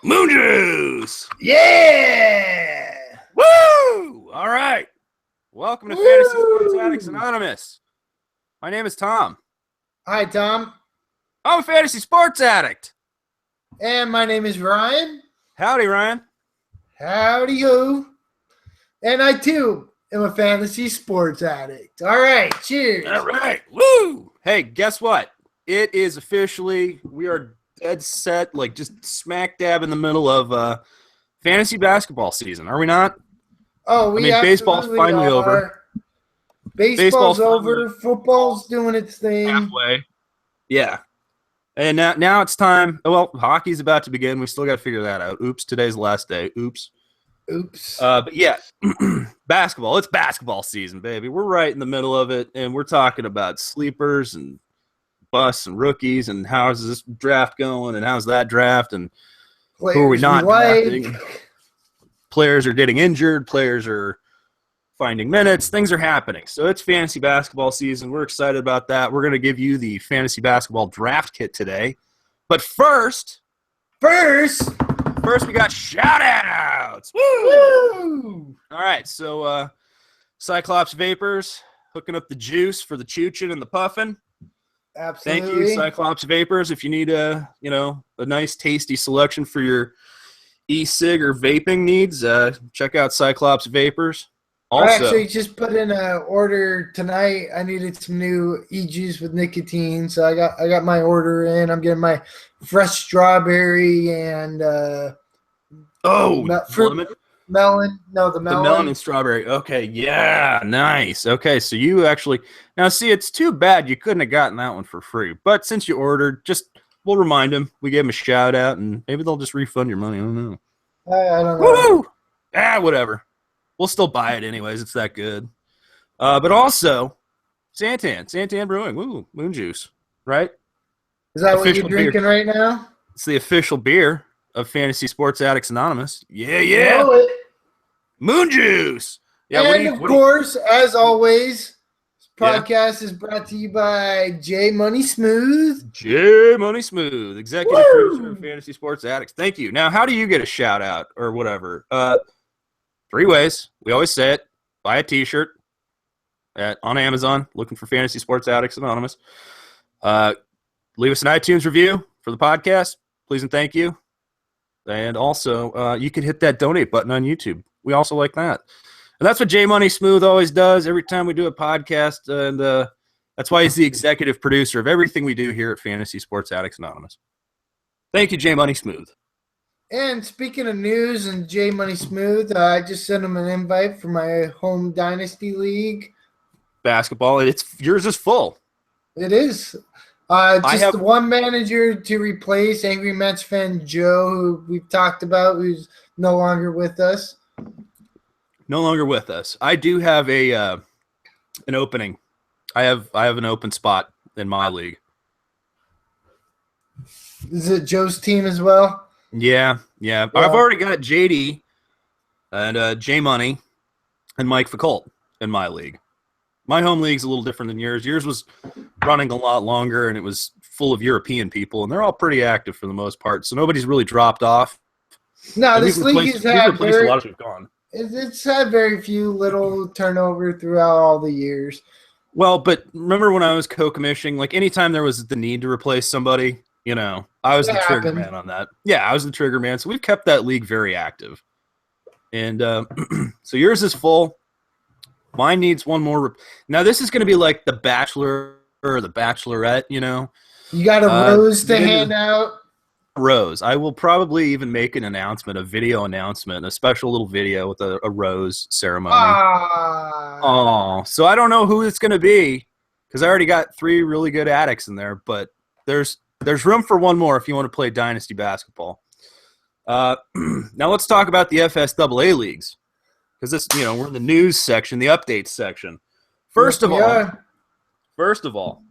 Moon Juice! Yeah! Woo! All right. Welcome to Fantasy Sports Woo! Addicts Anonymous. My name is Tom. Hi, Tom. I'm a fantasy sports addict. And my name is Ryan. Howdy, Ryan. Howdy-ho. And I, too, am a fantasy sports addict. All right, cheers. All right. Woo! Hey, guess what? It is officially, we are dead set, like just smack dab in the middle of fantasy basketball season, are we not? Oh, we baseball's finally over. Baseball's over. Football's doing its thing. Halfway. Yeah. And now it's time. Well, hockey's about to begin. We still got to figure that out. Oops, today's the last day. Oops. But yeah, basketball. It's basketball season, baby. We're right in the middle of it, and we're talking about sleepers and busts and rookies and how's this draft going and how's that draft and Players who are we not drafting. like. Players are getting injured. Players are finding minutes. Things are happening. So it's fantasy basketball season. We're excited about that. We're going to give you the fantasy basketball draft kit today. But first, we got shout-outs. Woo! All right, so Cyclops Vapors hooking up the juice for the chooching and the puffing. Absolutely. Thank you, Cyclops Vapors. If you need a nice, tasty selection for your e-cig or vaping needs, check out Cyclops Vapors. Also, I actually just put in an order tonight. I needed some new e-juice with nicotine, so I got my order in. I'm getting my fresh strawberry and fruit melon. No, the melon. The melon and strawberry. Okay, yeah, nice. Okay, so you actually now see. It's too bad you couldn't have gotten that one for free. But since you ordered, we'll remind them. We gave them a shout out, and maybe they'll just refund your money. I don't know. I don't know. Woo! Whatever. We'll still buy it anyways. It's that good. But also, Santan Brewing. Woo, Moon Juice, right? Is that what you're drinking right now? It's the official beer of Fantasy Sports Addicts Anonymous. Yeah. Know it. Moon Juice. Yeah, and of course, as always, this podcast is brought to you by J Money Smooth. J Money Smooth, executive producer of Fantasy Sports Addicts. Thank you. Now, how do you get a shout out or whatever? 3 ways. We always say it. Buy a t-shirt on Amazon, looking for Fantasy Sports Addicts Anonymous. Leave us an iTunes review for the podcast. Please and thank you. And also, you can hit that donate button on YouTube. We also like that. And that's what J Money Smooth always does every time we do a podcast. And that's why he's the executive producer of everything we do here at Fantasy Sports Addicts Anonymous. Thank you, J Money Smooth. And speaking of news and J Money Smooth, I just sent him an invite for my home dynasty league. Basketball, yours is full. It is. The one manager to replace Angry Mets fan Joe, who we've talked about, who's no longer with us. No longer with us. I do have an opening. I have an open spot in my league. Is it Joe's team as well? Yeah. Well, I've already got JD and J Money and Mike Foucault in my league. My home league's a little different than yours. Yours was running a lot longer, and it was full of European people, and they're all pretty active for the most part, so nobody's really dropped off. No, this league has had a lot as we've gone. It's had very few little turnover throughout all the years. Well, but remember when I was co-commissioning, like anytime there was the need to replace somebody, I was the trigger man on that. Yeah, I was the trigger man. So we've kept that league very active. And so yours is full. Mine needs one more. Now, this is going to be like the Bachelor or the Bachelorette, You got a rose to hand out? Rose. I will probably even make an announcement, a video announcement, a special little video with a rose ceremony. Oh, so I don't know who it's going to be because I already got 3 really good addicts in there, but there's room for one more if you want to play Dynasty basketball. Now let's talk about the FSAA leagues because this, we're in the news section, the updates section. First of all,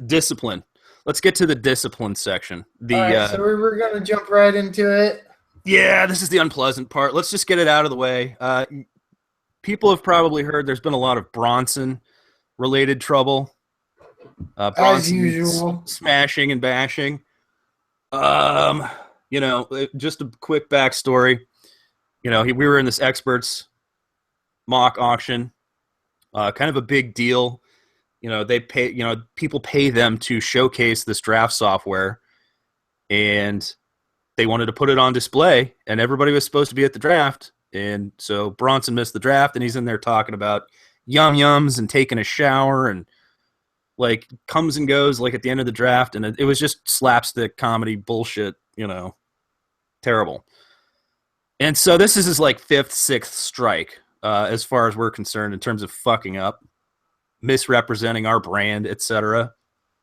discipline. Let's get to the discipline section. So we're going to jump right into it. Yeah, this is the unpleasant part. Let's just get it out of the way. People have probably heard there's been a lot of Bronson-related trouble. As usual. Smashing and bashing. Just a quick backstory. We were in this experts mock auction, kind of a big deal. They pay, people pay them to showcase this draft software, and they wanted to put it on display, and everybody was supposed to be at the draft. And so Bronson missed the draft, and he's in there talking about yums and taking a shower and like comes and goes like at the end of the draft. And it was just slapstick comedy bullshit, terrible. And so this is his like fifth, sixth strike, as far as we're concerned in terms of fucking up, misrepresenting our brand, etc.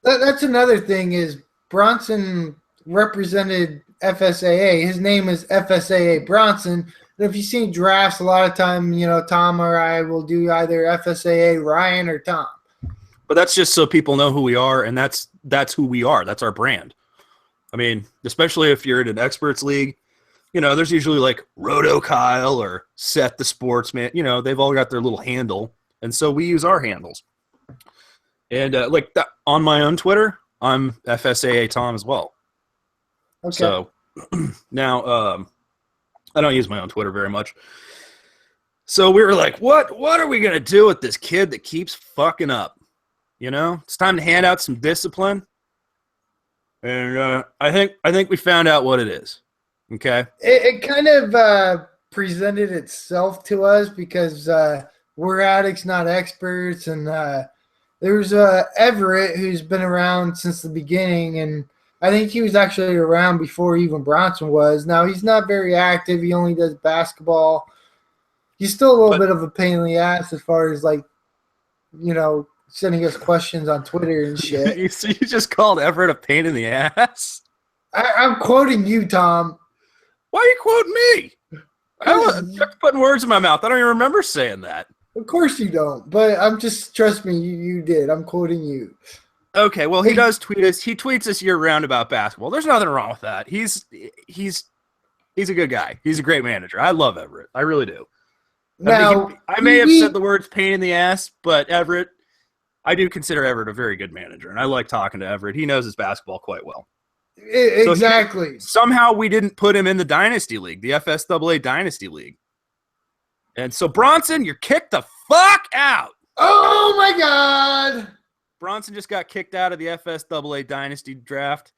That's another thing is Bronson represented FSAA. His name is FSAA Bronson. And if you see drafts, a lot of time, Tom or I will do either FSAA Ryan or Tom. But that's just so people know who we are, and that's who we are. That's our brand. I mean, especially if you're in an experts league, there's usually like Roto Kyle or Seth the Sportsman. They've all got their little handle, and so we use our handles. And like that, on my own Twitter, I'm FSAA Tom as well. Okay. So now I don't use my own Twitter very much. So we were like, what are we going to do with this kid that keeps fucking up? It's time to hand out some discipline. And I think we found out what it is. Okay. It kind of presented itself to us because we're addicts, not experts. And there's Everett, who's been around since the beginning, and I think he was actually around before even Bronson was. Now, he's not very active. He only does basketball. He's still a little bit of a pain in the ass as far as, like, sending us questions on Twitter and shit. You just called Everett a pain in the ass? I'm quoting you, Tom. Why are you quoting me? You're putting words in my mouth. I don't even remember saying that. Of course you don't, but trust me, you did. I'm quoting you. Okay, well, he does tweet us. He tweets us year-round about basketball. There's nothing wrong with that. He's a good guy. He's a great manager. I love Everett. I really do. Now, I may have said the words pain in the ass, but Everett, I do consider Everett a very good manager, and I like talking to Everett. He knows his basketball quite well. Exactly. So somehow we didn't put him in the Dynasty League, the FSAA Dynasty League. And so, Bronson, you're kicked the fuck out. Oh, my God. Bronson just got kicked out of the FSAA Dynasty draft.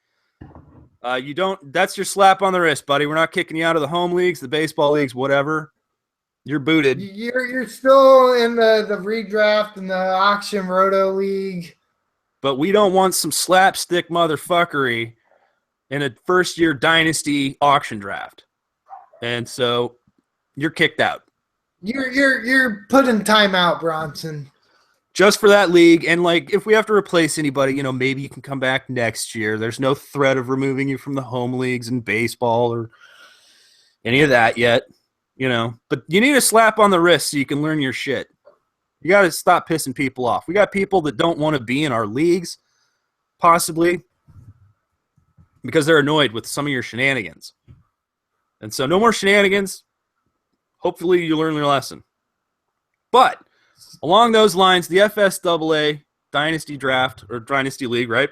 That's your slap on the wrist, buddy. We're not kicking you out of the home leagues, the baseball leagues, whatever. You're booted. You're still in the redraft and the auction roto league. But we don't want some slapstick motherfuckery in a first-year Dynasty auction draft. And so you're kicked out. You're put in timeout, Bronson. Just for that league, and like if we have to replace anybody, maybe you can come back next year. There's no threat of removing you from the home leagues in baseball or any of that yet, But you need a slap on the wrist so you can learn your shit. You got to stop pissing people off. We got people that don't want to be in our leagues, possibly, because they're annoyed with some of your shenanigans. And so no more shenanigans. Hopefully you learn your lesson. But along those lines, the FSAA Dynasty Draft or Dynasty League, right?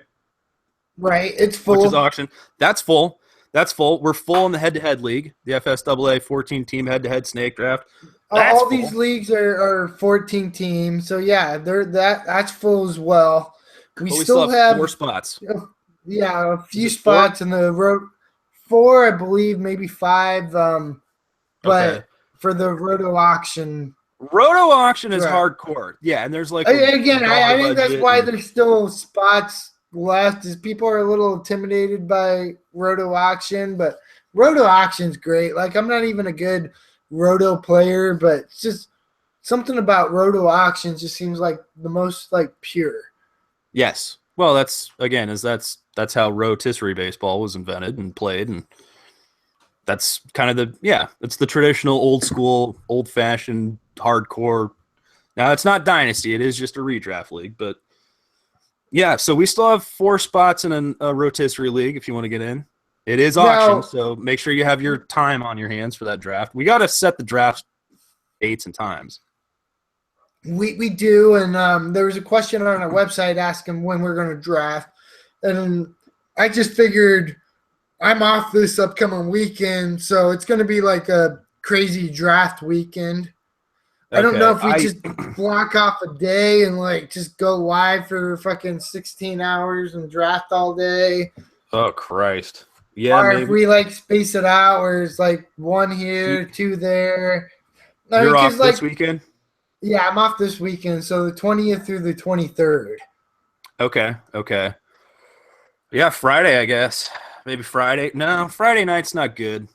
Right, it's full. Which is auction. That's full. We're full in the head-to-head league, the FSAA 14-team head-to-head snake draft. All these leagues are 14 teams, so yeah, that's full as well. We still have 4 spots. Yeah, a few spots in the road. 4, I believe, maybe 5. But for the roto auction. Roto auction is hardcore. Yeah, and there's like again, I think that's why there's still spots left. Is people are a little intimidated by roto auction, but roto auction's great. Like I'm not even a good roto player, but it's just something about roto auctions just seems like the most like pure. Yes. Well, that's how rotisserie baseball was invented and played, and that's kind of it's the traditional old school, old fashioned hardcore. Now it's not Dynasty, it is just a redraft league, but yeah, so we still have 4 spots in a rotisserie league if you want to get in. It is auction, so make sure you have your time on your hands for that draft. We got to set the draft dates and times. We do, and there was a question on our website asking when we're going to draft, and I just figured I'm off this upcoming weekend, so it's going to be like a crazy draft weekend. I don't know Okay. if we just block off a day and like just go live for fucking 16 hours and draft all day. Oh Christ. Yeah, Or if maybe. we like space it out where it's like one here, two there. I mean, You're because off this like, weekend? yeah, I'm off this weekend. So the 20th through the 23rd. Okay. Okay. Yeah, Friday, I guess. Maybe Friday. No, Friday night's not good.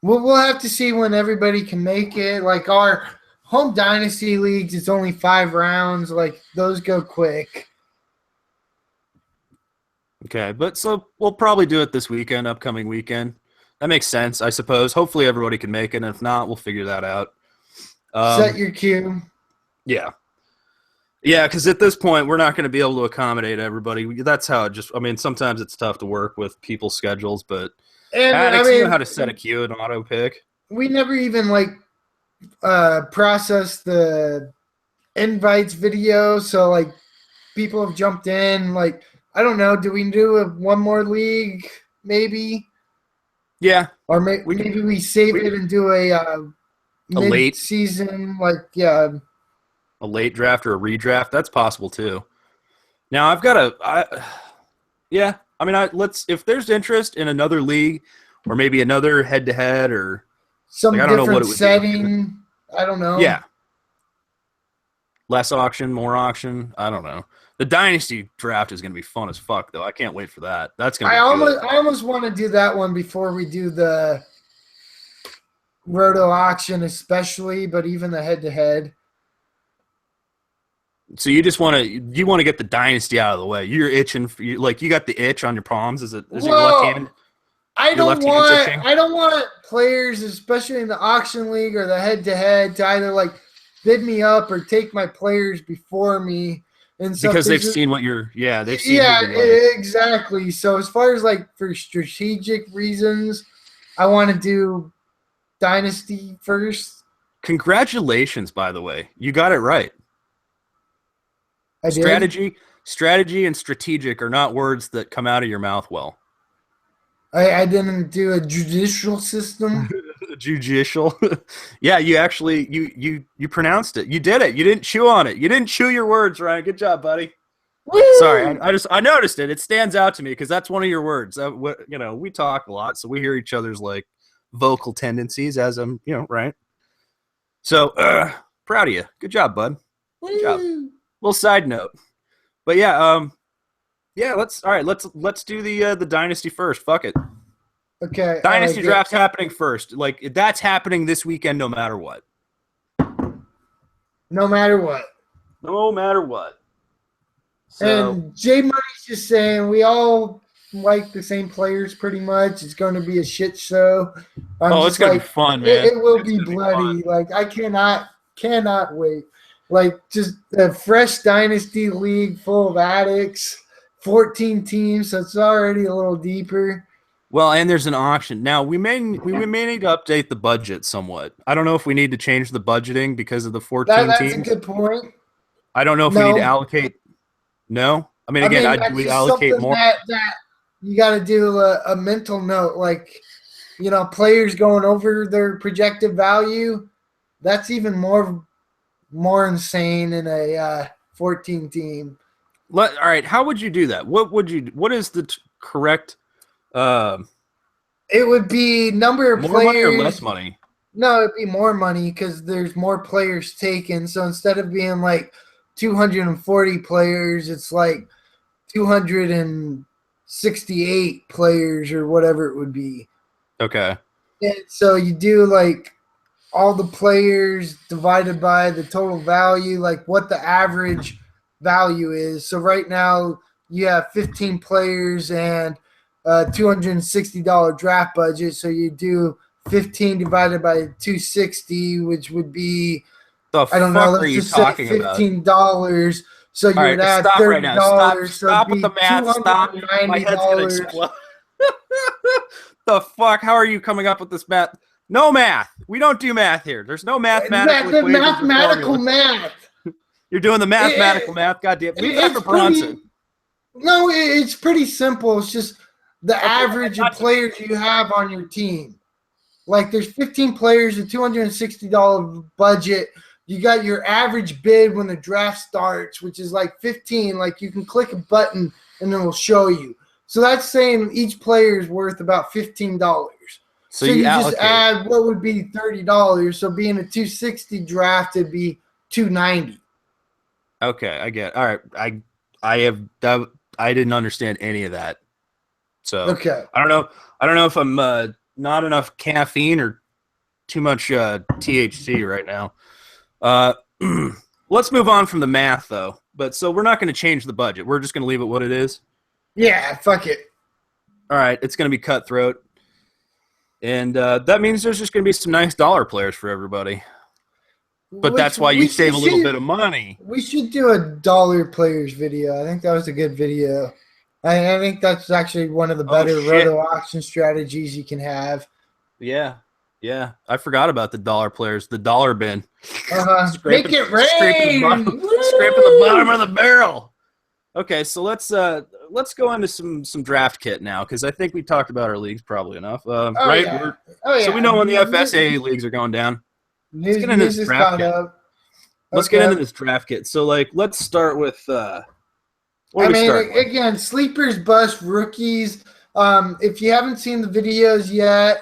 We'll have to see when everybody can make it. Like our home dynasty leagues, it's only 5 rounds. Like those go quick. Okay, but so we'll probably do it this weekend, upcoming weekend. That makes sense, I suppose. Hopefully everybody can make it, and if not, we'll figure that out. Set your cue. Yeah. Yeah, because at this point, we're not going to be able to accommodate everybody. That's how it just, I mean, sometimes it's tough to work with people's schedules, but And Addicts, I you know mean, how to set a queue and auto pick. we never even like process the invites video. So like people have jumped in. Like I don't know. Do we do one more league maybe? Yeah. Or We maybe we save it and do a late mid-season, a late draft or a redraft. That's possible too. Now yeah. I mean, let's if there's interest in another league or maybe another head-to-head or some I don't know what different it would setting. be. I don't know. Yeah. Less auction, more auction. I don't know. The dynasty draft is going to be fun as fuck, though. I can't wait for that. That's going to be good. I almost want to do that one before we do the roto auction, especially, but even the head-to-head. So you just want to get the dynasty out of the way. You're itching you got the itch on your palms. Is your left hand? I don't want players, especially in the auction league or the head-to-head, to either like bid me up or take my players before me. And so because they've seen what they've seen. Yeah, exactly. So as far as like for strategic reasons, I want to do dynasty first. Congratulations, by the way. You got it right. I did. Strategy and strategic are not words that come out of your mouth well. I didn't do a judicial system. Judicial. Yeah, you actually you pronounced it. You did it. You didn't chew on it. You didn't chew your words, Ryan. Good job, buddy. Woo! Sorry, I noticed it. It stands out to me because that's one of your words. We talk a lot, so we hear each other's like vocal tendencies as right. So proud of you. Good job, bud. Good job. Little side note, but yeah, let's do the dynasty first. Fuck it. Okay. Dynasty draft's happening first. Like that's happening this weekend, no matter what. No matter what. No matter what. So, and Jay Money's just saying we all like the same players pretty much. It's going to be a shit show. It's going to be fun, man. It will be bloody. Like I cannot wait. Like just a fresh dynasty league full of addicts, 14 teams, so it's already a little deeper. Well, and there's an auction. Now, we may need to update the budget somewhat. I don't know if we need to change the budgeting because of the 14 teams. That's a good point. I don't know if we need to allocate. No? I mean, again, we allocate more. That you got to do a mental note, like, players going over their projected value. That's even more insane in a 14 team. All right, how would you do that? What is the correct it would be number of more players. Money or less money? No, it'd be more money because there's more players taken. So instead of being like 240 players, it's like 268 players or whatever it would be. Okay. And so you do like all the players divided by the total value, like what the average value is. So right now you have 15 players and $260 draft budget. So you do 15 divided by 260, which would be I don't know. Let's just say $15. So you would add $30. Right now. Stop, stop with the math. Stop. My head's gonna explode. The fuck? How are you coming up with this math? No math. We don't do math here. There's no mathematical math. You're doing the mathematical math. Goddamn. Leave that for Bronson. No, it's pretty simple. It's just the average of players you have on your team. Like there's 15 players, a $260 budget. You got your average bid when the draft starts, which is like 15. Like you can click a button and it'll show you. So that's saying each player is worth about $15. So you just add what would be $30. So being a 260 draft, it'd be $290. Okay, I get it. All right. I didn't understand any of that. So okay. I don't know if I'm not enough caffeine or too much THC right now. Let's move on from the math though. But so we're not going to change the budget. We're just going to leave it what it is. Yeah, fuck it. All right, it's going to be cutthroat. And that means there's just going to be some nice dollar players for everybody. But that's why you save a little bit of money. We should do a dollar players video. I think that was a good video. I think that's actually one of the better roto auction strategies you can have. Yeah. Yeah. I forgot about the dollar players, the dollar bin. Make it rain. Scraping the bottom of the barrel. Okay, so let's go into some draft kit now, because I think we talked about our leagues probably enough. Right? Yeah. So we know when the FSA leagues are going down. Let's get into this draft kit. Let's get into this draft kit. So, let's start with again, sleepers, bust, rookies. If you haven't seen the videos yet,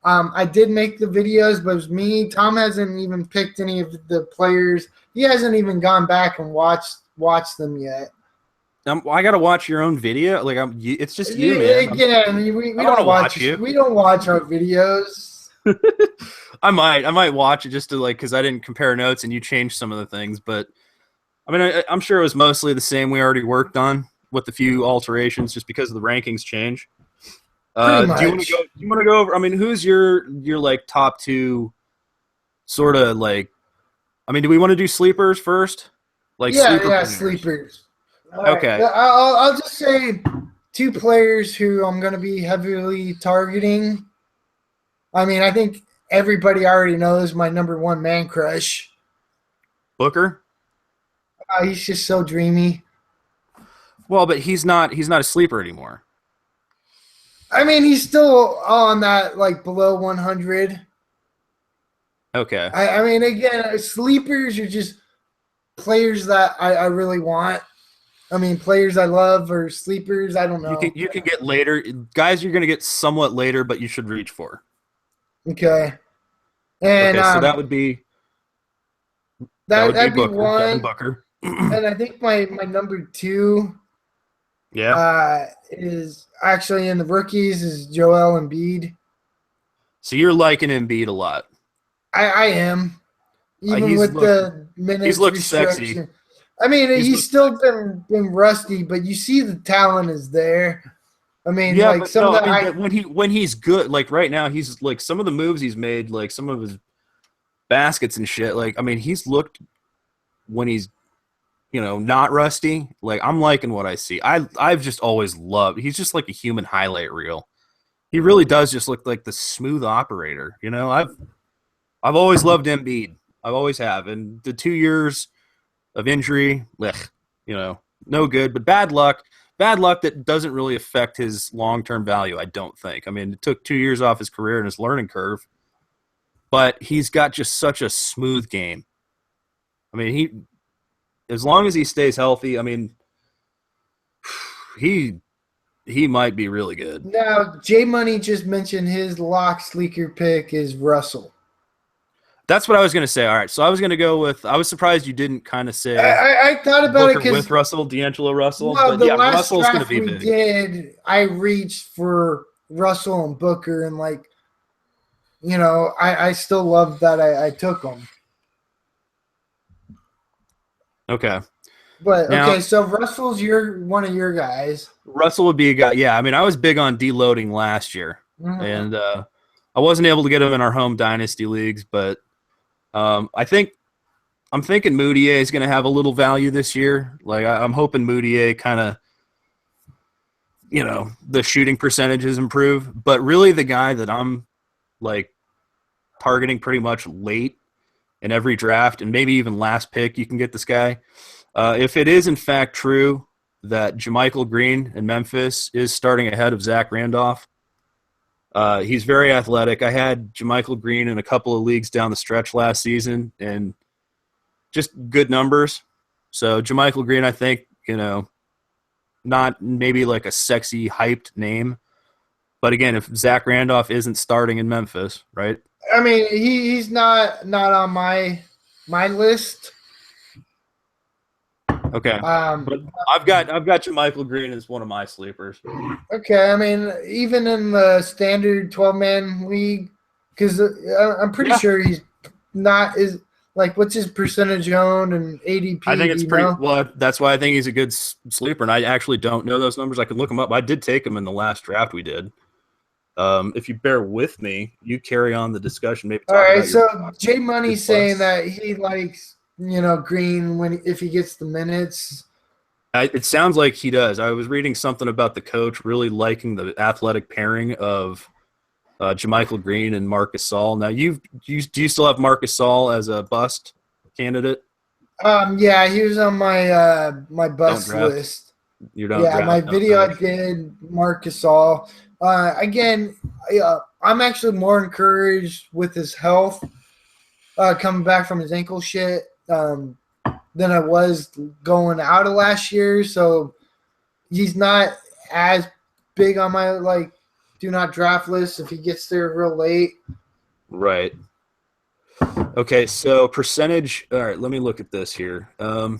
I did make the videos, but it was me. Tom hasn't even picked any of the players. He hasn't even gone back and watched them yet. I gotta watch your own video. It's just you, man. Again, we don't watch you. We don't watch our videos. I might watch it just to because I didn't compare notes and you changed some of the things, but I mean I'm sure it was mostly the same we already worked on with a few alterations just because the rankings change. Do you want to go over? I mean, who's your top two sort of I mean, do we want to do sleepers first? Sleepers. Okay. Right. I'll just say two players who I'm going to be heavily targeting. I mean, I think everybody already knows my number one man crush. Booker? He's just so dreamy. Well, but he's not a sleeper anymore. I mean, he's still on that below 100. Okay. I mean, again, sleepers are just players that I really want. I mean, players I love or sleepers, I don't know. You can get later. Guys you're going to get somewhat later, but you should reach for. Okay. And so that would be that'd be Booker, one. Booker. And I think my number two is actually in the rookies is Joel Embiid. So you're liking Embiid a lot. I am. Even with the minutes he's looked sexy. I mean, he's still been rusty, but you see the talent is there. I mean, when he's good, right now, he's some of the moves he's made, some of his baskets and shit. I mean, he's looked when he's, not rusty. I'm liking what I see. I've just always loved. He's just like a human highlight reel. He really does just look like the smooth operator. I've always loved Embiid. I always have, and the 2 years of injury, no good, but bad luck. Bad luck that doesn't really affect his long-term value, I don't think. I mean, it took 2 years off his career and his learning curve, but he's got just such a smooth game. I mean, as long as he stays healthy, I mean, he might be really good. Now, J Money just mentioned his lock sleeker pick is Russell. That's what I was going to say. All right, so I was going to go with – I was surprised you didn't kind of say I thought about Booker it with Russell, D'Angelo Russell. Well, but last Russell's going to be we big. did, I reached for Russell and Booker, and I still love that I took them. Okay. But now, so Russell's one of your guys. Russell would be a guy. Yeah, I mean, I was big on deloading last year, and I wasn't able to get him in our home dynasty leagues, but I'm thinking Moutier is going to have a little value this year. I'm hoping Moutier kind of, the shooting percentages improve. But really, the guy that I'm targeting pretty much late in every draft, and maybe even last pick, you can get this guy. If it is in fact true that JaMychal Green in Memphis is starting ahead of Zach Randolph. He's very athletic. I had JaMychal Green in a couple of leagues down the stretch last season, and just good numbers. So JaMychal Green, I think, not maybe like a sexy, hyped name. But again, if Zach Randolph isn't starting in Memphis, right? I mean, he's not on my list. Okay. But I've got JaMychal Green as one of my sleepers. Okay, I mean, even in the standard 12-man league, because I'm pretty sure he's not is like what's his percentage owned and ADP? I think it's pretty well. That's why I think he's a good sleeper, and I actually don't know those numbers. I could look them up. I did take him in the last draft we did. If you bear with me, you carry on the discussion. Maybe. All right. So J Money's saying that he likes Green if he gets the minutes. It sounds like he does. I was reading something about the coach really liking the athletic pairing of JaMychal Green and Marc Gasol. Now, do you still have Marc Gasol as a bust candidate? Yeah, he was on my my bust list. You don't. Yeah, my video I did Marc Gasol. Again, I'm actually more encouraged with his health coming back from his ankle shit than I was going out of last year. So he's not as big on my do not draft list if he gets there real late. Right. Okay, so percentage. All right, let me look at this here. All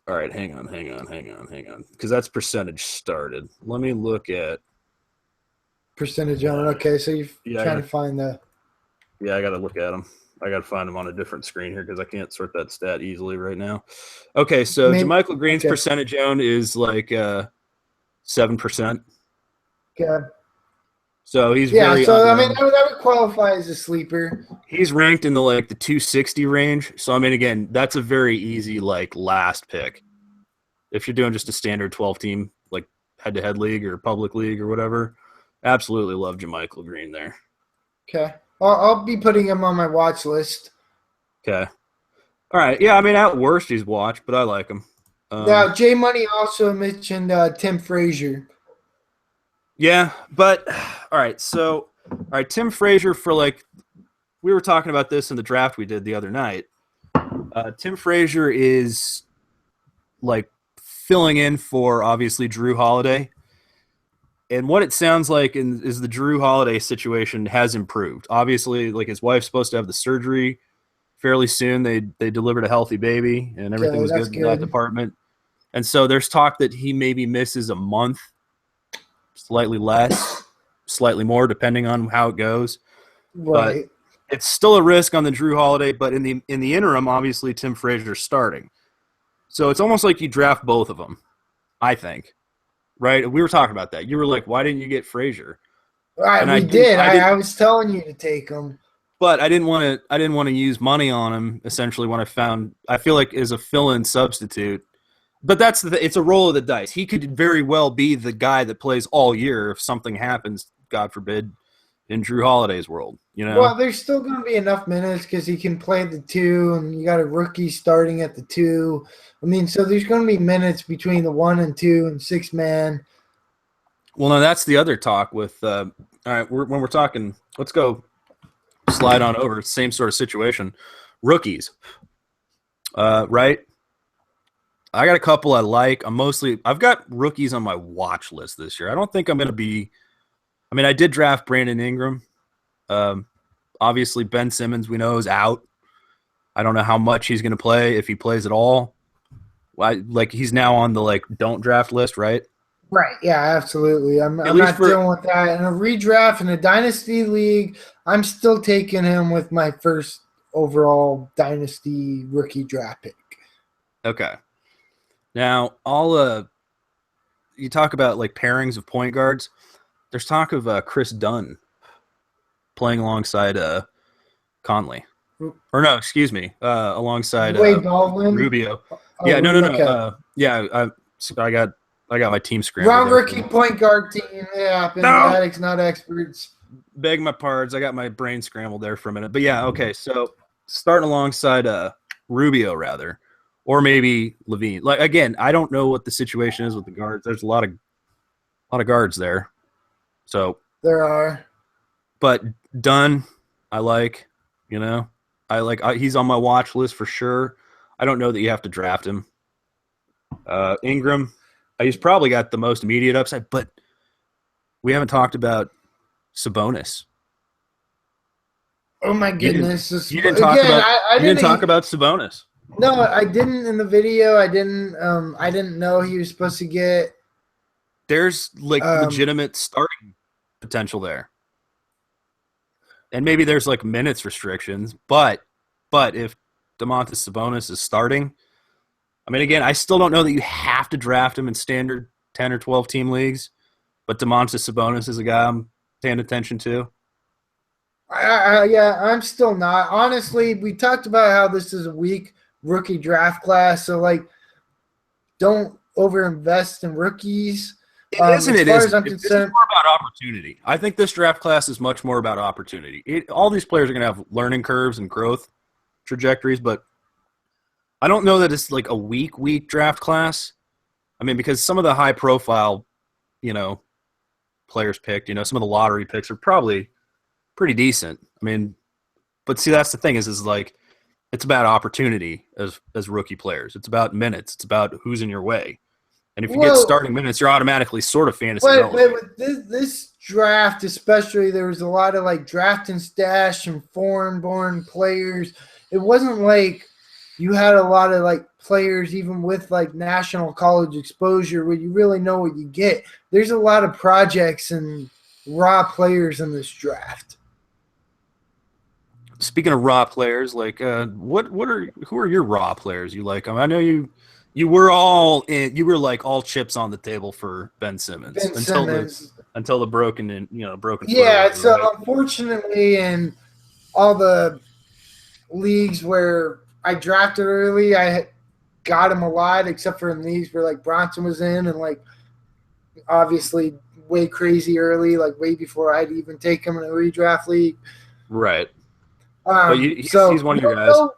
right, hang on, because that's percentage started. Let me look at percentage on it. Okay, so you're trying to find the. Yeah, I got to look at them. I got to find them on a different screen here because I can't sort that stat easily right now. Okay, so JaMychal Green's percentage owned is like 7%. Okay. So he's very so I mean that would qualify as a sleeper. He's ranked in the 260 range. So I mean, again, that's a very easy last pick. If you're doing just a standard 12-team head-to-head league or public league or whatever, absolutely love JaMychal Green there. Okay, I'll be putting him on my watch list. Okay. All right. Yeah, I mean, at worst he's watched, but I like him. Now, J Money also mentioned Tim Frazier. Yeah, but all right. So, Tim Frazier we were talking about this in the draft we did the other night. Tim Frazier is filling in for obviously Drew Holiday, and what it sounds like is the Drew Holiday situation has improved. Obviously, his wife's supposed to have the surgery fairly soon. They delivered a healthy baby, and everything was good in that department. And so there's talk that he maybe misses a month. Slightly less, slightly more, depending on how it goes. Right. But it's still a risk on the Drew Holiday. But in the interim, obviously Tim Frazier's starting, so it's almost like you draft both of them. I think, right? We were talking about that. You were like, "Why didn't you get Frazier?" Right, we did. I was telling you to take him, but I didn't want to use money on him. Essentially, when I feel like as a fill-in substitute. But it's a roll of the dice. He could very well be the guy that plays all year if something happens, God forbid, in Drew Holiday's world. Well, there's still going to be enough minutes because he can play the 2, and you got a rookie starting at the 2. I mean, so there's going to be minutes between the 1 and 2 and 6-man. Well, no, that's the other talk with. All right, when we're talking, let's go slide on over. Same sort of situation. Rookies, right? I got a couple I like. I've got rookies on my watch list this year. I don't think I'm going to be – I mean, I did draft Brandon Ingram. Obviously, Ben Simmons, we know, is out. I don't know how much he's going to play, if he plays at all. He's now on the, don't draft list, right? Right, yeah, absolutely. I'm not dealing with that. In a redraft, in a dynasty league, I'm still taking him with my first overall dynasty rookie draft pick. Okay. Now, you talk about pairings of point guards. There's talk of Chris Dunn playing alongside Conley, or no, excuse me, alongside Rubio. Yeah, no. Okay. I got my team scrambled. Wrong rookie point guard team. It happens. No. Addicts, not experts. Beg my pardons. I got my brain scrambled there for a minute. But yeah, okay. So starting alongside Rubio rather, or maybe Levine. Like again, I don't know what the situation is with the guards. There's a lot of guards there. So There are. but Dunn, I like. He's on my watch list for sure. I don't know that you have to draft him. Ingram, he's probably got the most immediate upside, but we haven't talked about Sabonis. Oh my goodness! You didn't talk about Sabonis. No, I didn't in the video. I didn't. I didn't know he was supposed to get. There's like legitimate starting potential there, and maybe there's like minutes restrictions. But if Domantas Sabonis is starting, I mean, again, I still don't know that you have to draft him in standard 10 or 12 team leagues. But Domantas Sabonis is a guy I'm paying attention to. Yeah, I'm still not. Honestly, we talked about how this is a weak rookie draft class, so like, don't overinvest in rookies. Isn't it? As I'm concerned, it's more about opportunity. I think this draft class is much more about opportunity. All these players are going to have learning curves and growth trajectories, but I don't know that it's like a weak draft class. I mean, because some of the high-profile, players picked, some of the lottery picks are probably pretty decent. I mean, but see, that's the thing is like it's about opportunity as rookie players. It's about minutes. It's about who's in your way. And if you get starting minutes, you're automatically sort of fantasy relevant. But this draft, especially, there was a lot of like draft and stash and foreign-born players. It wasn't like you had a lot of like players even with like national college exposure where you really know what you get. There's a lot of projects and raw players in this draft. Speaking of raw players, like who are your raw players you like? I know you were all chips on the table for Ben Simmons until the broken. Yeah, so right? Unfortunately, in all the leagues where I drafted early, I got him a lot, except for in leagues where like Bronson was in, and like obviously way crazy early, like way before I'd even take him in a redraft league. Right. But he's one of your guys. No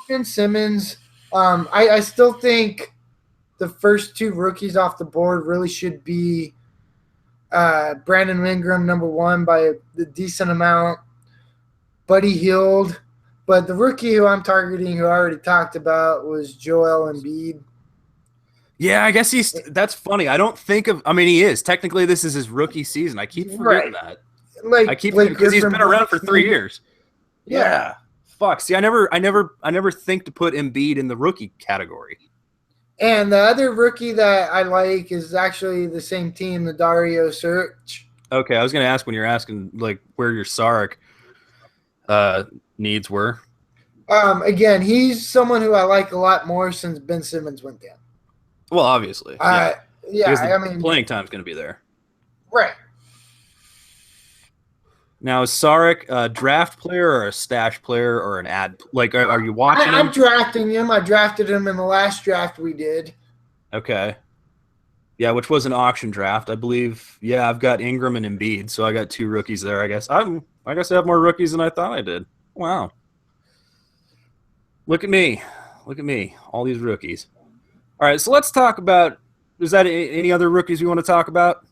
Ben Simmons. I still think the first two rookies off the board really should be Brandon Ingram, number one, by a decent amount. Buddy Hield. But the rookie who I'm targeting, who I already talked about, was Joel Embiid. Yeah, I guess that's funny. I don't think of – I mean, he is. Technically, this is his rookie season. I keep forgetting that. Because he's been around for 3 years. Yeah. Fuck. See, I never think to put Embiid in the rookie category. And the other rookie that I like is actually the same team, the Dario Saric. Okay, I was going to ask when you're asking like where your Saric needs were. Again, he's someone who I like a lot more since Ben Simmons went down. Well, obviously. Because playing time's going to be there. Right. Now, is Saric a draft player or a stash player or an ad? Like, are you watching him? I'm drafting him. I drafted him in the last draft we did. Okay. Yeah, which was an auction draft, I believe. Yeah, I've got Ingram and Embiid, so I got 2 rookies there, I guess. I have more rookies than I thought I did. Wow. Look at me. All these rookies. All right, so let's talk about – is that any other rookies you want to talk about?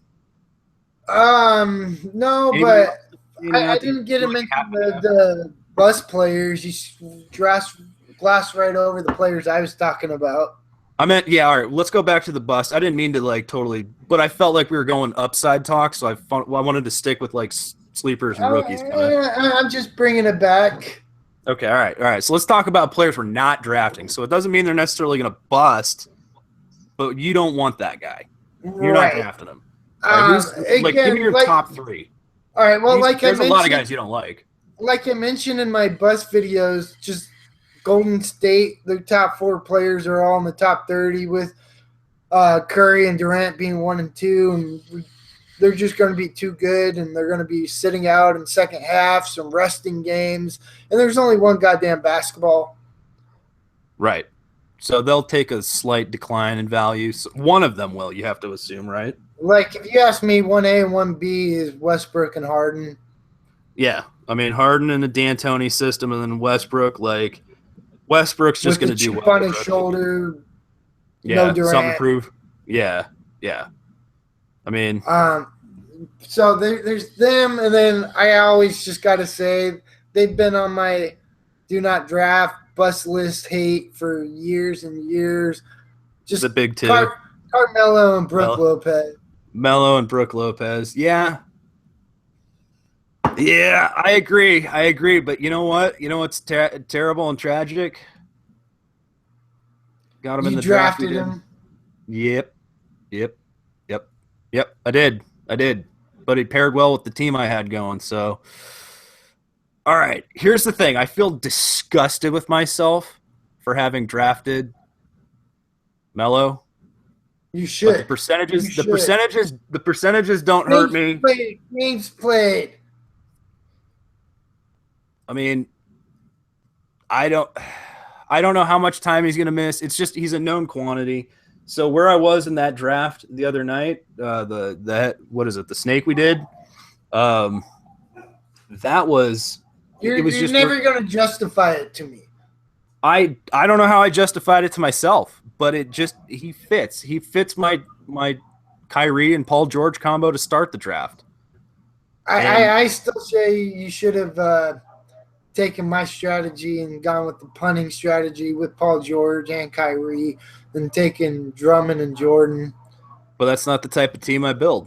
No, but – I didn't get him into the bus players. You glass right over the players I was talking about. I meant, yeah, all right, let's go back to the bust. I didn't mean to, like, totally – but I felt like we were going upside talk, so I wanted to stick with, like, sleepers and rookies. I'm just bringing it back. Okay, all right. So let's talk about players we're not drafting. So it doesn't mean they're necessarily going to bust, but you don't want that guy. You're not drafting him. Right, give me your top 3. All right, well, there's a lot of guys you don't like. Like I mentioned in my bus videos, just Golden State, their top 4 players are all in the top 30 with Curry and Durant being 1 and 2. And they're just going to be too good, and they're going to be sitting out in second half, some resting games. And there's only one goddamn basketball. Right. So they'll take a slight decline in value. So one of them will, you have to assume, right? Like, if you ask me, 1A and 1B is Westbrook and Harden. Yeah. I mean, Harden in the D'Antoni system and then Westbrook, like, Westbrook's just with going to the do chip well. on his shoulder. Yeah, No something to Durant. prove. Yeah. I mean, So there's them, and then I always just got to say they've been on my do not draft bust list hate for years and years. Just the big two. Carmelo and Brooke Lopez. Melo and Brooke Lopez. Yeah, I agree. But you know what? You know what's terrible and tragic? Got him in You the draft. drafted him. Yep. I did. But he paired well with the team I had going. So, all right. Here's the thing. I feel disgusted with myself for having drafted Melo. You should. But the percentages don't hurt me. Games played. I mean, I don't know how much time he's going to miss. It's just he's a known quantity. So where I was in that draft the other night, the snake we did, that was You're never going to justify it to me. I don't know how I justified it to myself, but he fits. He fits my Kyrie and Paul George combo to start the draft. I still say you should have taken my strategy and gone with the punting strategy with Paul George and Kyrie than taking Drummond and Jordan. But that's not the type of team I build.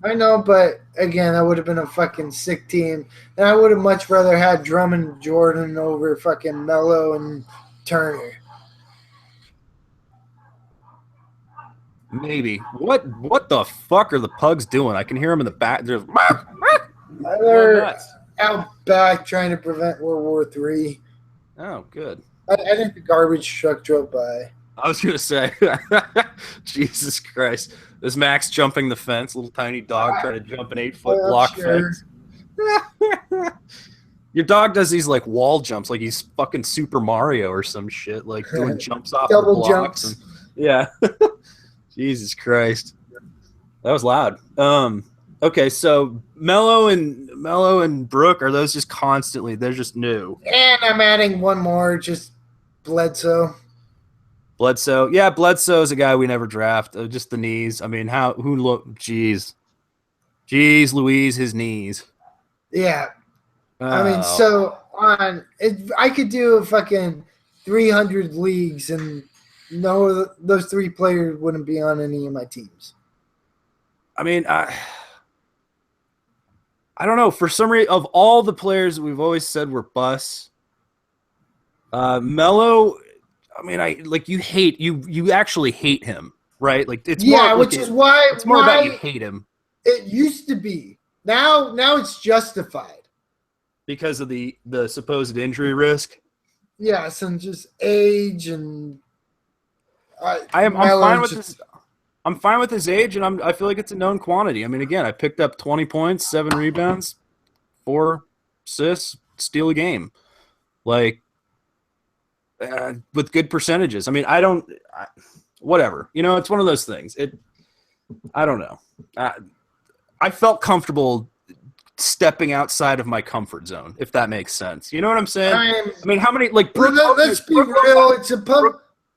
I know, but again, that would have been a fucking sick team. And I would have much rather had Drummond and Jordan over fucking Melo and Turner. Maybe. What the fuck are the pugs doing? I can hear them in the back. They're out back trying to prevent World War III. Oh, good. I think the garbage truck drove by. I was going to say, Jesus Christ. This Max jumping the fence, little tiny dog trying to jump an 8-foot block fence. Your dog does these like wall jumps like he's fucking Super Mario or some shit, like doing jumps off the blocks. Jumps. Yeah. Jesus Christ. That was loud. Okay, so Melo and Brooke, are those just constantly? They're just new. And I'm adding one more, just Bledsoe. Yeah, Bledsoe is a guy we never draft. Just the knees. I mean, jeez, Louise, his knees. Yeah, I mean, so I could do a fucking 300 leagues, and no, those three players wouldn't be on any of my teams. I mean, I don't know. For some reason, of all the players that we've always said were busts, Melo. I mean, you actually hate him, right? Like it's more about you hate him. It used to be. Now it's justified because of the supposed injury risk. Yes, and just age and. I'm fine with his. I'm fine with his age, and I feel like it's a known quantity. I mean, again, I picked up 20 points, 7 rebounds, 4 assists, steal a game, like with good percentages. I mean, whatever. You know, it's one of those things. I don't know. I felt comfortable stepping outside of my comfort zone, if that makes sense. You know what I'm saying? I mean, how many like Brooke? Let's be real. It's a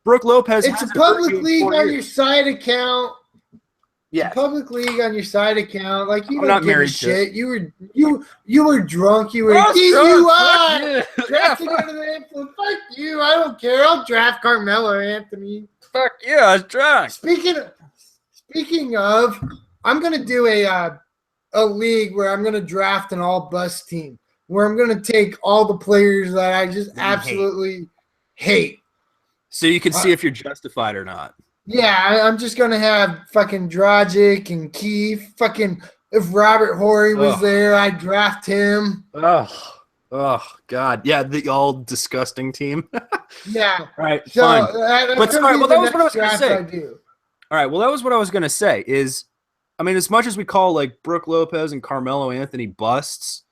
Brooke Lopez. It's a public league on your side account. Yeah, public league on your side account. Like you don't give a shit. You were drunk. You were DUI. Drafting under the influence. Fuck you. I don't care. I'll draft Carmelo Anthony. Fuck yeah, I was drunk. Speaking of, I'm gonna do a league where I'm gonna draft an all bust team where I'm gonna take all the players that I just absolutely hate. So you can see if you're justified or not. Yeah, I'm just going to have fucking Dragic and Keith. Fucking, if Robert Horry was there, I'd draft him. Oh, God. Yeah, the all disgusting team. Yeah. All right, so fine. That was what I was going to say. All right, well, that was what I was going to say is, I mean, as much as we call, like, Brooke Lopez and Carmelo Anthony busts,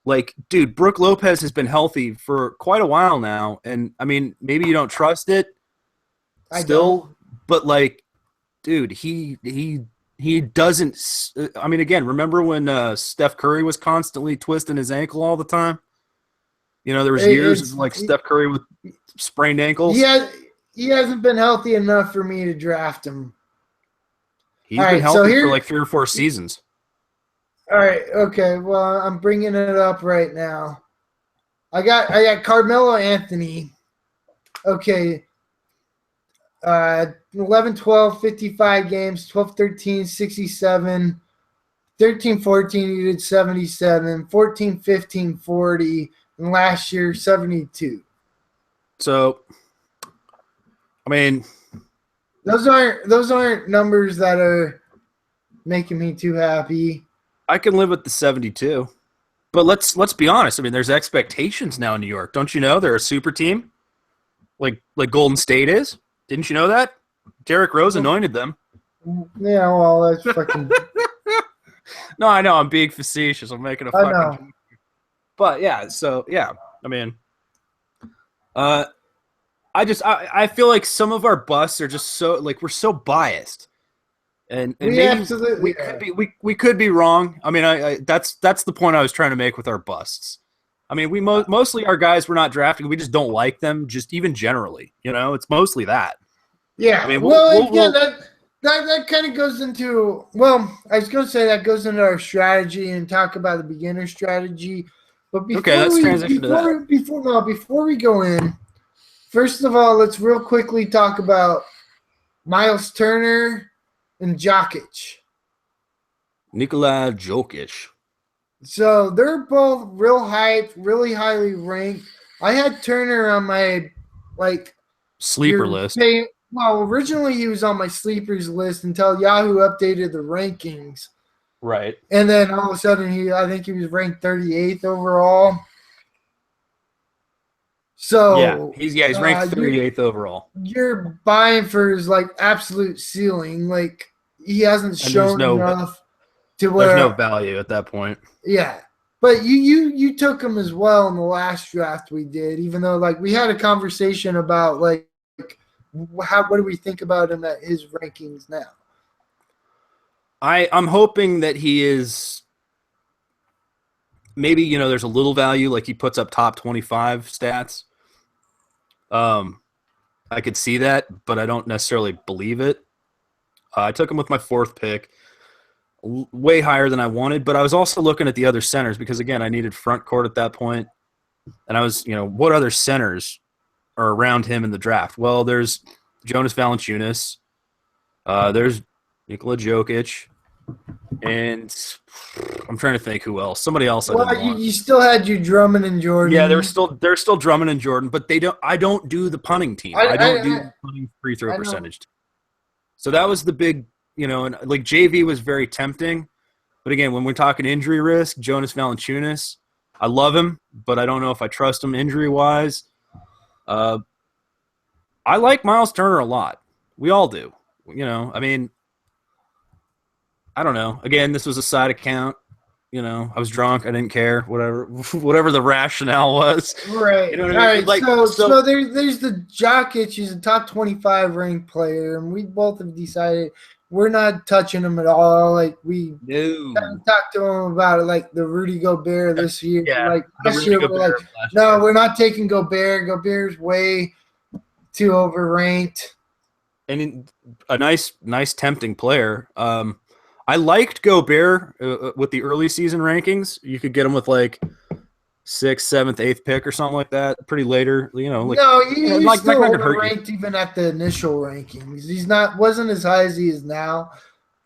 like, dude, Brooke Lopez has been healthy for quite a while now, and, I mean, maybe you don't trust it still, but, like, dude, he doesn't – I mean, again, remember when Steph Curry was constantly twisting his ankle all the time? You know, there was years It's of like Steph Curry with sprained ankles. he hasn't been healthy enough for me to draft him. He's been healthy for like 3 or 4 seasons. All right, okay. Well, I'm bringing it up right now. I got Carmelo Anthony. Okay. 11, 12, 55 games, 12, 13, 67, 13, 14, he did 77, 14, 15, 40, and last year, 72. So, I mean, those aren't numbers that are making me too happy. I can live with the 72. But let's be honest. I mean, there's expectations now in New York. Don't you know they're a super team? Like Golden State is? Didn't you know that? Derrick Rose anointed them. Yeah, well, that's fucking. No, I know. I'm being facetious. I'm making a fucking. But yeah, so yeah. I mean, I feel like some of our busts are just so like we're so biased, and maybe absolutely we could be wrong. I mean, that's the point I was trying to make with our busts. I mean, we mostly our guys we're not drafting. We just don't like them. Just even generally, you know, it's mostly that. Yeah. I mean, that kind of goes into. Well, I was going to say that goes into our strategy and talk about the beginner strategy. But let's transition to that. Before we go in, first of all, let's real quickly talk about Miles Turner and Jokic. Nikola Jokic. So they're both real hyped, really highly ranked. I had Turner on my sleeper list. Well, originally he was on my sleepers list until Yahoo updated the rankings. Right. And then all of a sudden I think he was ranked 38th overall. So he's ranked 38th overall. You're buying for his like absolute ceiling. Like he hasn't shown enough to where there's no value at that point. Yeah. But you took him as well in the last draft we did, even though like we had a conversation about like what do we think about him at his rankings now? I'm hoping that he is maybe, you know, there's a little value, like he puts up top 25 stats. I could see that, but I don't necessarily believe it. I took him with my 4th pick, way higher than I wanted, but I was also looking at the other centers because, again, I needed front court at that point. And I was, you know, what other centers are around him in the draft? Well, there's Jonas Valanciunas. There's Nikola Jokic. And I'm trying to think who else. Somebody else. You still had your Drummond and Jordan. Yeah, they're still Drummond and Jordan, but I don't do the punting team. I don't do the punting free throw percentage. So that was the big, you know, and like JV was very tempting. But again, when we're talking injury risk, Jonas Valanciunas, I love him, but I don't know if I trust him injury wise. I like Miles Turner a lot. We all do. You know, I mean, I don't know. Again, this was a side account. You know, I was drunk. I didn't care. Whatever the rationale was. Right. You know what I mean? Like, so there's the Jokic. He's a top 25 ranked player, and we both have decided we're not touching him at all. Like we talked to him about it, like the Rudy Gobert this year. Yeah, like last year, we're like, no, we're not taking Gobert. Gobert's way too overranked. And a nice tempting player. I liked Gobert with the early season rankings. You could get him with like 6th, 7th, 8th pick or something like that. Pretty later, you know. Like, no, he's still overranked even at the initial rankings. He's wasn't as high as he is now.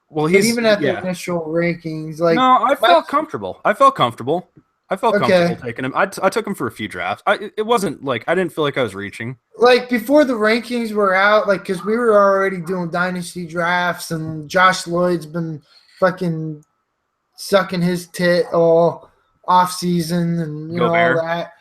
Well, even at the initial rankings, like no, I felt comfortable. Taking him. I took him for a few drafts. It wasn't like I didn't feel like I was reaching. Like before the rankings were out, like because we were already doing dynasty drafts, and Josh Lloyd's been fucking sucking his tit all off season, and you Gobert. know all that.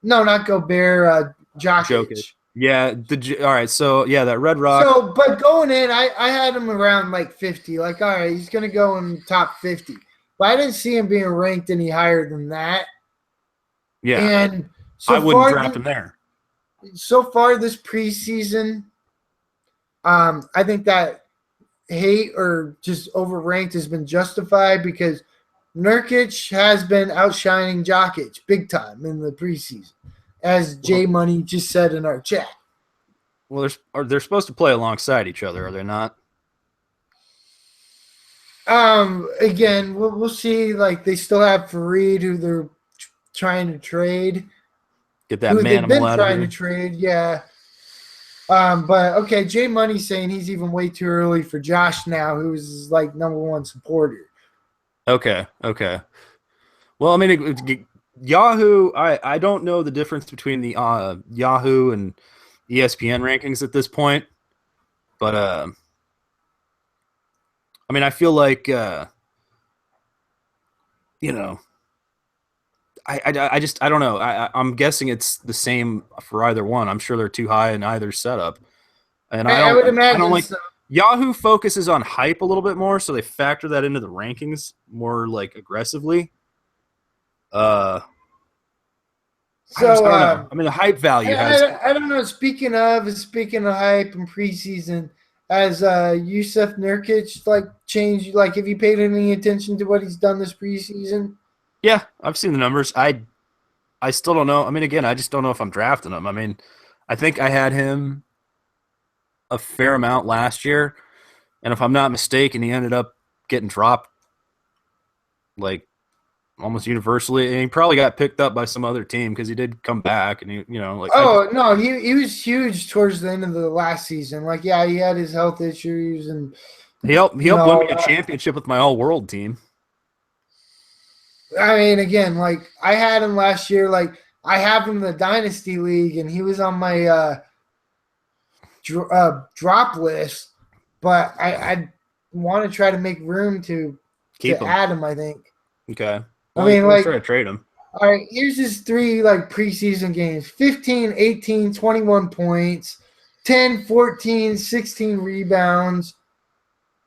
No, not Gobert. Jokic. Yeah. All right. So yeah, that Red Rock. So, but going in, I had him around like 50. Like, all right, he's gonna go in top 50. But I didn't see him being ranked any higher than that. Yeah. And so I wouldn't draft him there. So far this preseason, I think that hate or just overranked has been justified because Nurkic has been outshining Jokic big time in the preseason, as J Money just said in our chat. Well, they're supposed to play alongside each other, are they not? Again, we'll see. Like, they still have Fareed, who they're trying to trade. Get that Who they've manimal been out of trying here. to trade, yeah. But okay, J Money's saying he's even way too early for Josh now, who's like number one supporter. Okay. Well, I mean, Yahoo. I don't know the difference between the Yahoo and ESPN rankings at this point, but I mean, I feel like you know, I just I don't know. I'm guessing it's the same for either one. I'm sure they're too high in either setup, and I would I don't imagine like. so. Yahoo focuses on hype a little bit more, so they factor that into the rankings more like aggressively. I So don't know. I mean, the hype value has. I don't know. Speaking of hype and preseason, has Yusuf Nurkic like changed? Like, have you paid any attention to what he's done this preseason? Yeah, I've seen the numbers. I still don't know. I mean, again, I just don't know if I'm drafting him. I mean, I think I had him a fair amount last year, and if I'm not mistaken, he ended up getting dropped like almost universally, and he probably got picked up by some other team because he did come back, and like No, he was huge towards the end of the last season. Like, yeah, he had his health issues, and he helped win me a championship with my all world team. I mean, again, like I had him last year. Like, I have him in the dynasty league, and he was on my drop list. But I want to try to make room to Keep him. add him. I think. Okay. Well, I mean, like, try to trade him. All right, here's his 3 like preseason games: 15, 18, 21 points, 10, 14, 16 rebounds,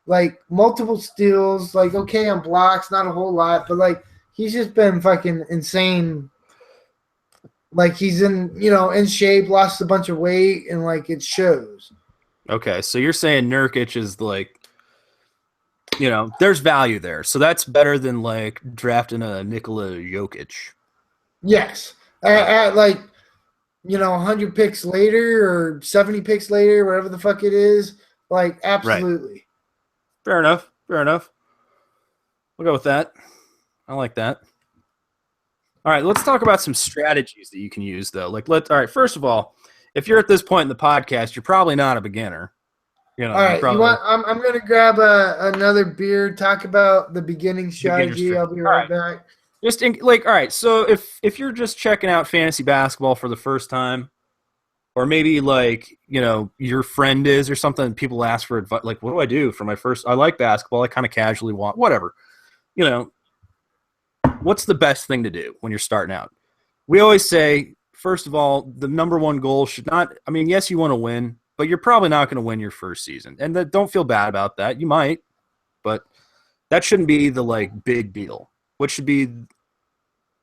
like multiple steals. Like, okay, on blocks, not a whole lot, but like he's just been fucking insane. Like, he's in shape, lost a bunch of weight, and like it shows. Okay, so you're saying Nurkic is like, there's value there, so that's better than like drafting a Nikola Jokic. Yes, at like 100 picks later or 70 picks later, whatever the fuck it is. Like, absolutely. Right. Fair enough. We'll go with that. I like that. All right, let's talk about some strategies that you can use, though. All right, first of all, if you're at this point in the podcast, you're probably not a beginner. All right, I'm going to grab another beer, talk about the beginning strategy. I'll be right back. All right, so if you're just checking out fantasy basketball for the first time, or maybe like, your friend is or something, people ask for advice, like, what do I do for my first? I like basketball. I kind of casually want whatever. What's the best thing to do when you're starting out? We always say, first of all, the number one goal should not, I mean, yes, you want to win, but you're probably not going to win your first season. And don't feel bad about that. You might, but that shouldn't be the like big deal. What should be,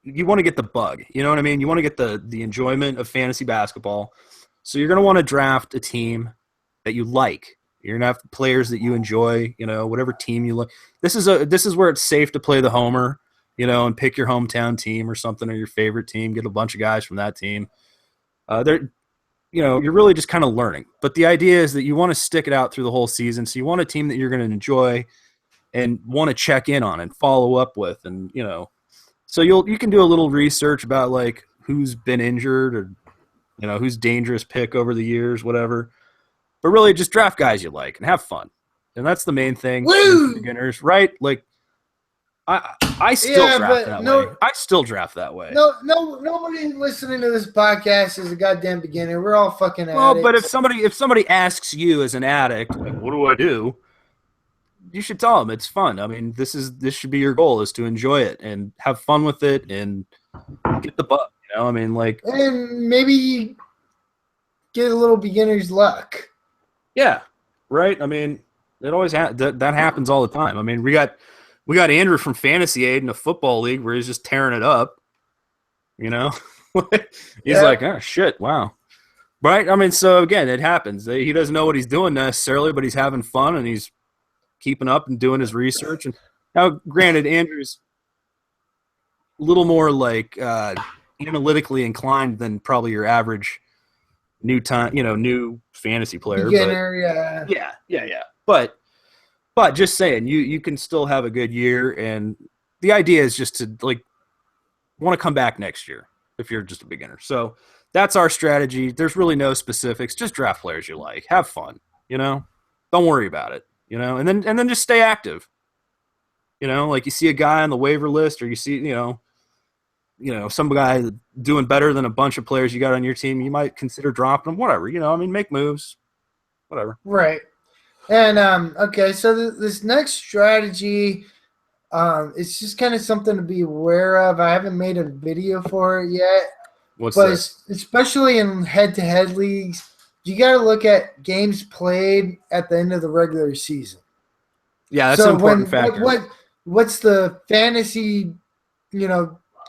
you want to get the bug. You know what I mean? You want to get the enjoyment of fantasy basketball. So you're going to want to draft a team that you like. You're going to have players that you enjoy, whatever team you like. This is where it's safe to play the homer, and pick your hometown team or something, or your favorite team, get a bunch of guys from that team. You're really just kind of learning. But the idea is that you want to stick it out through the whole season. So you want a team that you're going to enjoy and want to check in on and follow up with. And, so you can do a little research about like who's been injured or, who's dangerous pick over the years, whatever. But really just draft guys you like and have fun. And that's the main thing for beginners, right? Like, I still draft that way. I still draft that way. No, nobody listening to this podcast is a goddamn beginner. We're all fucking addicts. Well, but if somebody asks you as an addict, like, what do I do? You should tell them it's fun. I mean, this should be your goal, is to enjoy it and have fun with it and get the bug. I mean, like, and maybe get a little beginner's luck. Yeah, right. I mean, it always that happens all the time. I mean, we got Andrew from Fantasy Aid in a football league where he's just tearing it up. He's like, oh shit, wow. Right? I mean, so again, it happens. He doesn't know what he's doing necessarily, but he's having fun and he's keeping up and doing his research. And now, granted, Andrew's little more like analytically inclined than probably your average new fantasy player. Beginner, yeah. Yeah. But just saying, you can still have a good year, and the idea is just to like want to come back next year if you're just a beginner. So that's our strategy. There's really no specifics. Just draft players you like. Have fun. Don't worry about it. And then just stay active. Like you see a guy on the waiver list, or you see some guy doing better than a bunch of players you got on your team. You might consider dropping them. Whatever. Make moves. Whatever. Right. And okay, so this next strategy, it's just kind of something to be aware of. I haven't made a video for it yet. What's this? Especially in head-to-head leagues, you got to look at games played at the end of the regular season. Yeah, that's an important factor. What's the fantasy,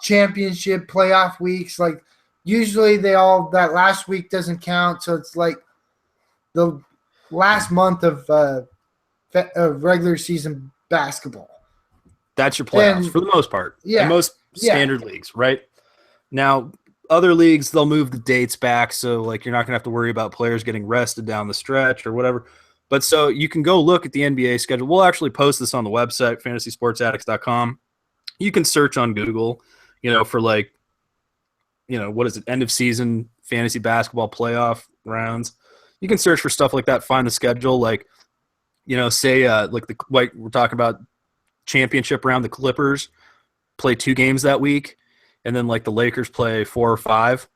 championship playoff weeks? Like usually that last week doesn't count, so it's like the last month of regular season basketball. That's your playoffs for the most part. Yeah. In most standard leagues, right? Now, other leagues, they'll move the dates back, so like you're not going to have to worry about players getting rested down the stretch or whatever. But so you can go look at the NBA schedule. We'll actually post this on the website, fantasysportsaddicts.com. You can search on Google, for like, what is it, end of season fantasy basketball playoff rounds. You can search for stuff like that, find the schedule, like, say like we're talking about championship round, the Clippers play 2 games that week, and then like the Lakers play 4 or 5.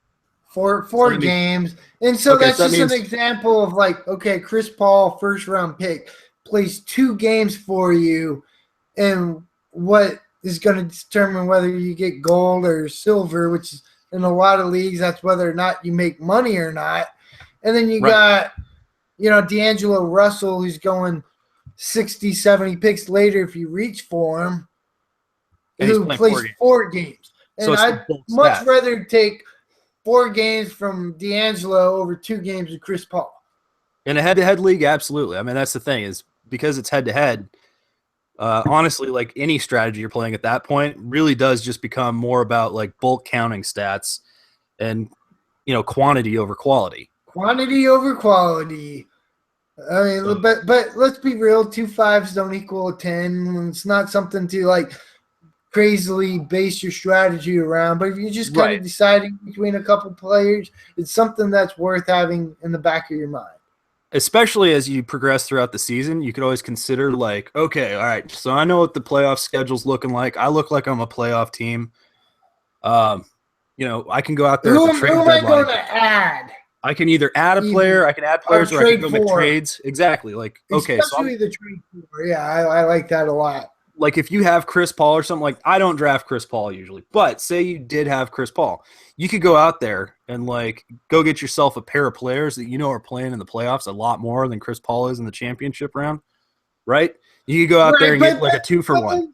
Four games. And so Okay, that's so that just means, an example of like, okay, Chris Paul, first round pick, plays 2 games for you, and what is going to determine whether you get gold or silver, which is in a lot of leagues, that's whether or not you make money or not. And then you got, D'Angelo Russell, who's going 60, 70 picks later if you reach for him, who plays 4 games. And so I'd much rather take 4 games from D'Angelo over 2 games with Chris Paul. In a head-to-head league, absolutely. I mean, that's the thing, is because it's head-to-head, honestly, like any strategy you're playing at that point really does just become more about like bulk counting stats and, quantity over quality. Quantity over quality. I mean, but let's be real. 2 5s don't equal a 10. It's not something to like crazily base your strategy around. But if you're just kind of deciding between a couple players, it's something that's worth having in the back of your mind. Especially as you progress throughout the season, you could always consider like, okay, all right, so I know what the playoff schedule's looking like. I look like I'm a playoff team. I can go out there at the trade deadline. Who am I going to add? I can either add a player, I can add players, or I can go make trades. Exactly. Like, okay, especially the trade for. Yeah, I like that a lot. Like if you have Chris Paul or something, like I don't draft Chris Paul usually, but say you did have Chris Paul, you could go out there and like go get yourself a pair of players that are playing in the playoffs a lot more than Chris Paul is in the championship round, right? You could go out there and get like a 2-for-1.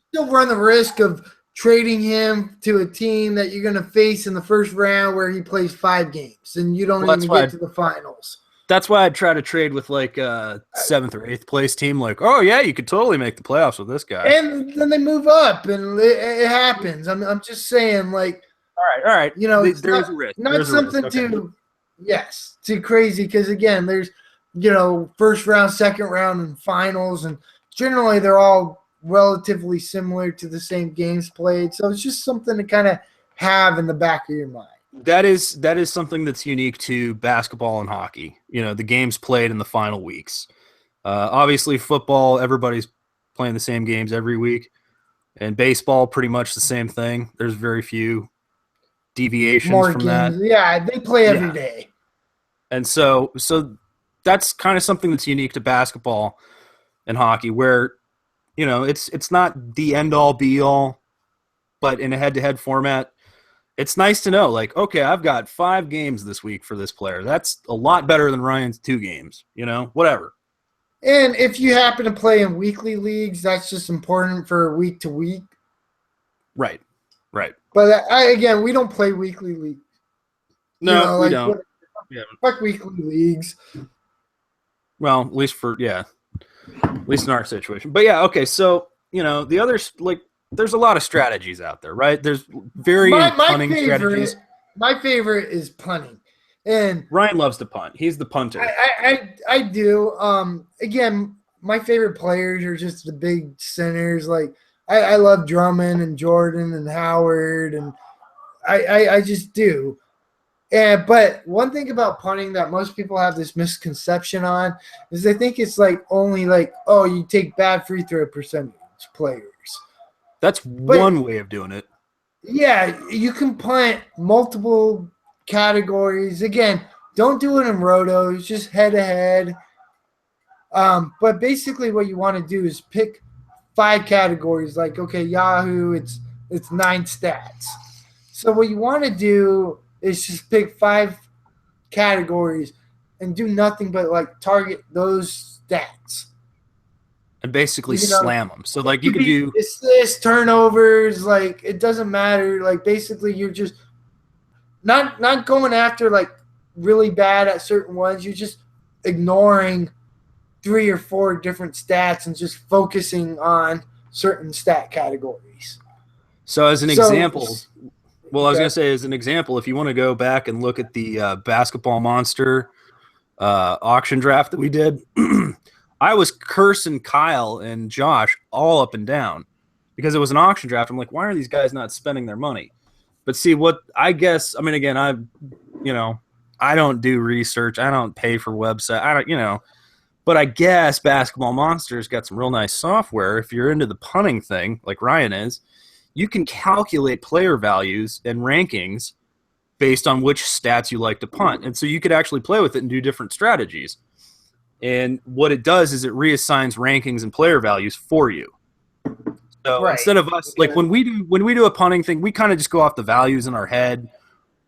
Still run the risk of trading him to a team that you're going to face in the first round where he plays 5 games and you don't even get to the finals. That's why I'd try to trade with like a 7th or 8th place team. Like, oh yeah, you could totally make the playoffs with this guy. And then they move up, and it happens. I'm just saying, like, all right. There is a risk. Not something too crazy because again, there's first round, second round, and finals, and generally they're all relatively similar to the same games played. So it's just something to kind of have in the back of your mind. That is something that's unique to basketball and hockey. The games played in the final weeks. Obviously, football, everybody's playing the same games every week. And baseball, pretty much the same thing. There's very few deviations from that. Yeah, they play every day. And so that's kind of something that's unique to basketball and hockey where, it's not the end-all, be-all, but in a head-to-head format, it's nice to know, like, okay, I've got 5 games this week for this player. That's a lot better than Ryan's 2 games, whatever. And if you happen to play in weekly leagues, that's just important for week to week. Right. But again, we don't play weekly leagues. No, we don't. Fuck weekly leagues. Well, at least in our situation. But yeah, okay, so, the others, like, there's a lot of strategies out there, right? There's varying My punting strategies. favorite is punting, and Ryan loves to punt. He's the punter. I do. Again, my favorite players are just the big centers. Like I love Drummond and Jordan and Howard, and I just do. And but one thing about punting that most people have this misconception on is they think it's like only like, oh, you take bad free throw percentage players. That's one way of doing it. Yeah, you can punt multiple categories. Again, don't do it in rotos, just head to head. But basically what you want to do is pick 5 categories. Like, okay, Yahoo, it's 9 stats. So what you want to do is just pick 5 categories and do nothing but like target those stats. And basically slam them. So like you could do assists, turnovers, like it doesn't matter. Like basically you're just not going after like really bad at certain ones. You're just ignoring 3 or 4 different stats and just focusing on certain stat categories. So as an example, well, I was going to say as an example, if you want to go back and look at the Basketball Monster auction draft that we did, I was cursing Kyle and Josh all up and down because it was an auction draft. I'm like, why are these guys not spending their money? But see, what I guess, I mean, again, I don't do research. I don't pay for website. But I guess Basketball Monster's got some real nice software. If you're into the punting thing, like Ryan is, you can calculate player values and rankings based on which stats you like to punt. And so you could actually play with it and do different strategies. And what it does is it reassigns rankings and player values for you. So instead of us, like when we do a punting thing, we kind of just go off the values in our head,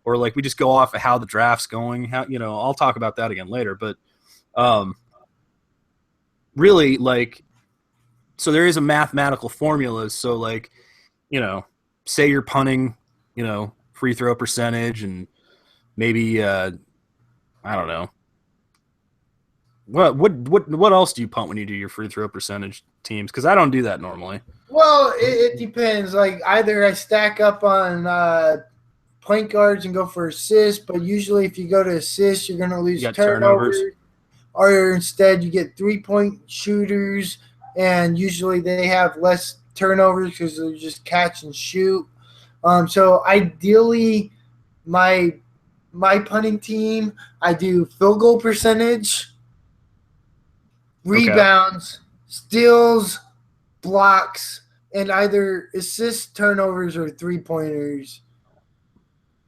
or like we just go off of how the draft's going. How I'll talk about that again later. But really, like, so there is a mathematical formula. So like, say you're punting, free throw percentage, and maybe I don't know. What else do you punt when you do your free throw percentage teams? Because I don't do that normally. Well, it depends. Like either I stack up on point guards and go for assists, but usually if you go to assists, you're going to lose turnovers. Or instead you get 3-point shooters, and usually they have less turnovers because they're just catch and shoot. So ideally, my punting team, I do field goal percentage, rebounds, steals, blocks, and either assists, turnovers, or 3-pointers.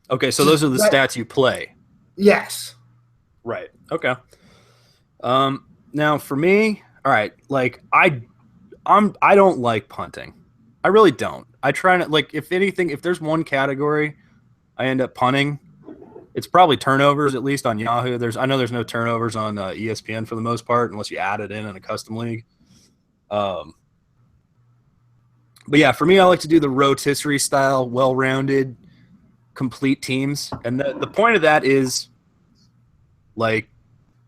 Okay, so those are the stats you play. Yes. Right. Okay. Now for me, all right, like I don't like punting. I really don't. I try not, like, if anything, if there's one category I end up punting, it's probably turnovers, at least on Yahoo. I know there's no turnovers on ESPN for the most part, unless you add it in a custom league. But yeah, for me, I like to do the rotisserie style, well-rounded, complete teams. And the point of that is, like,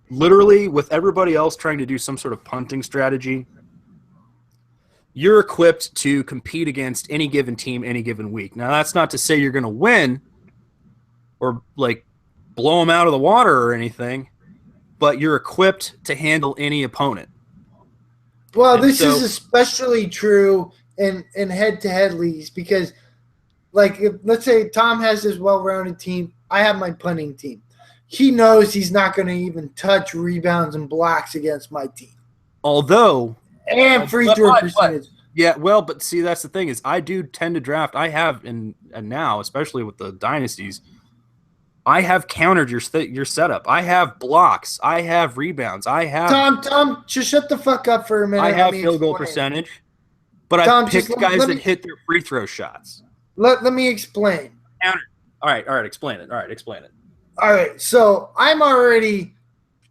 literally with everybody else trying to do some sort of punting strategy, you're equipped to compete against any given team any given week. Now, that's not to say you're going to win or like blow them out of the water or anything, but you're equipped to handle any opponent. Well, this is especially true in head-to-head leagues because, like, let's say Tom has his well-rounded team. I have my punting team. He knows he's not going to even touch rebounds and blocks against my team. And free throw percentage. Yeah, well, but see, that's the thing is I do tend to draft. I have, and now, especially with the dynasties, I have countered your setup. I have blocks. I have rebounds. I have Tom, just shut the fuck up for a minute. I have field goal percentage, but I picked guys that hit their free throw shots. Let me explain. Counter. All right, explain it. All right, so I'm already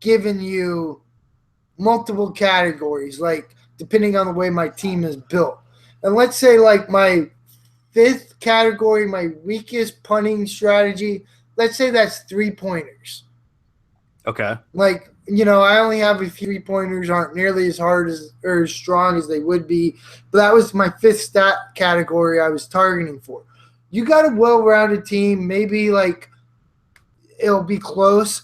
giving you multiple categories, like depending on the way my team is built. And let's say like my 5th category, my weakest punting strategy, let's say that's 3-pointers. Okay. Like I only have a few 3-pointers, aren't nearly as hard as or as strong as they would be. But that was my 5th stat category I was targeting for. You got a well-rounded team, maybe like it'll be close.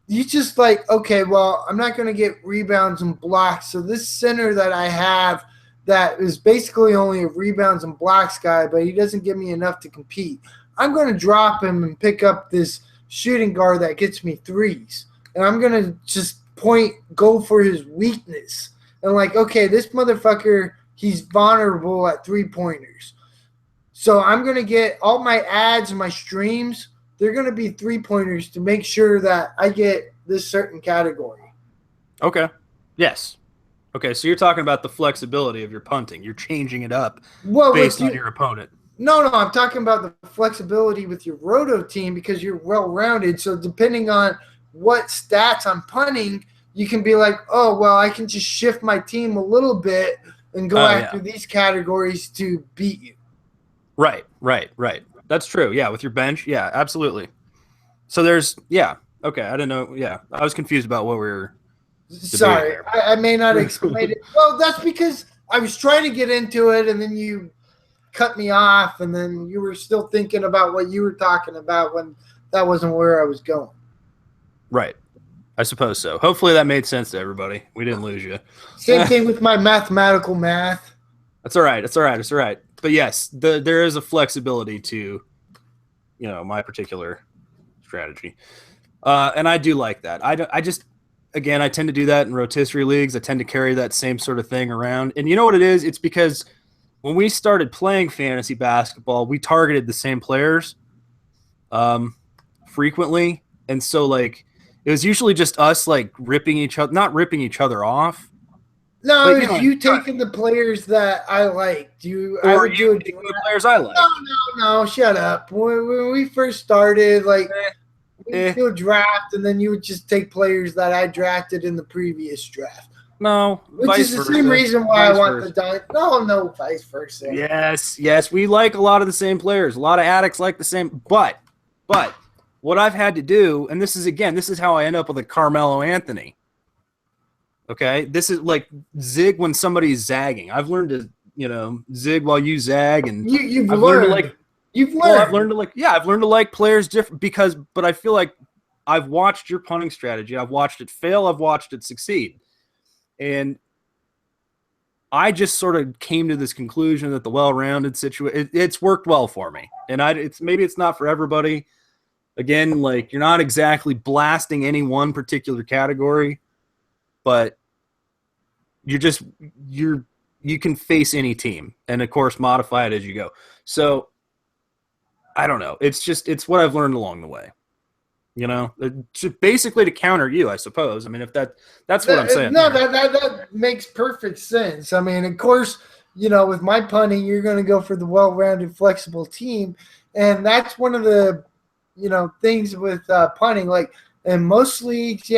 You just like, okay, well, I'm not going to get rebounds and blocks. So this center that I have that is basically only a rebounds and blocks guy, but he doesn't give me enough to compete. I'm going to drop him and pick up this shooting guard that gets me threes. And I'm going to just go for his weakness. And like, okay, this motherfucker, he's vulnerable at 3-pointers. So I'm going to get all my ads and my streams, they're going to be 3-pointers to make sure that I get this certain category. Okay. Yes. Okay, so you're talking about the flexibility of your punting. You're changing it up based on your opponent. No, I'm talking about the flexibility with your roto team because you're well-rounded. So depending on what stats I'm punting, you can be like, oh, well, I can just shift my team a little bit and go after these categories to beat you. Right. That's true. Yeah, with your bench. Yeah, absolutely. So there's, okay, I didn't know. Yeah, I was confused about what we were Sorry, I may not explain it. Well, that's because I was trying to get into it, and then you cut me off, and then you were still thinking about what you were talking about when that wasn't where I was going. Right. I suppose so. Hopefully that made sense to everybody. We didn't lose you. Same thing with my mathematical math. That's all right. It's all right. But yes, there is a flexibility to, my particular strategy. And I do like that. I just, again, I tend to do that in rotisserie leagues. I tend to carry that same sort of thing around. And you know what it is? It's because when we started playing fantasy basketball, we targeted the same players frequently. And so, like, it was usually just us, like, not ripping each other off. No, but, you taking the players that I liked. Or you taking the players I liked. No, shut up. When we first started, like, we'd do a draft, and then you would just take players that I drafted in the previous draft. No, which is the same reason why I want the dunk. No, vice versa. Yes, we like a lot of the same players. A lot of addicts like the same. But what I've had to do, and this is how I end up with a Carmelo Anthony. Okay, this is like zig when somebody's zagging. I've learned to, zig while you zag, and you've learned. I've learned to like players different but I feel like I've watched your punting strategy. I've watched it fail. I've watched it succeed. And I just sort of came to this conclusion that the well-rounded situation, it's worked well for me. And maybe it's not for everybody. Again, like, you're not exactly blasting any one particular category, but you can face any team and, of course, modify it as you go. So I don't know. It's what I've learned along the way. Basically to counter you, I suppose. I mean, if that's what I'm saying. No, that makes perfect sense. I mean, of course, with my punting, you're going to go for the well-rounded, flexible team, and that's one of the, things with punting. Like in most leagues,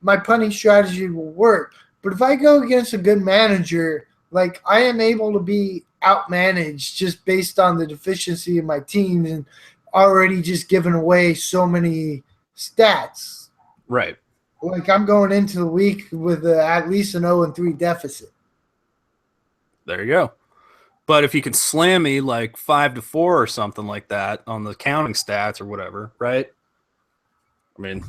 my punting strategy will work. But if I go against a good manager, like I am able to be outmanaged just based on the deficiency of my team and already just giving away so many stats. Right. Like I'm going into the week with at least an 0-3 deficit. There you go. But if you can slam me like 5-4 or something like that on the counting stats or whatever, right? I mean,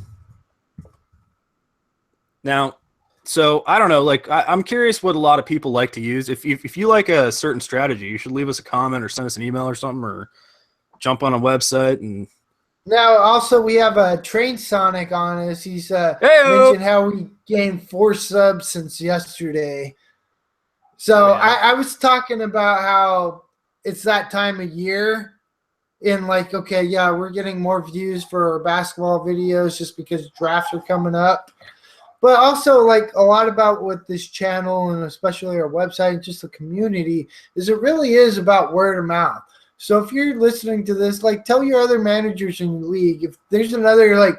now, so I don't know. Like I'm curious what a lot of people like to use. If you like a certain strategy, you should leave us a comment or send us an email or something, or jump on a website. And now also we have a Train Sonic on us. He's mentioned how we gained 4 subs since yesterday. So I was talking about how it's that time of year and like, okay, we're getting more views for our basketball videos just because drafts are coming up. But also, like, a lot about what this channel and especially our website and just the community is it really is about word of mouth. So if you're listening to this, like, tell your other managers in your league. If there's another, like,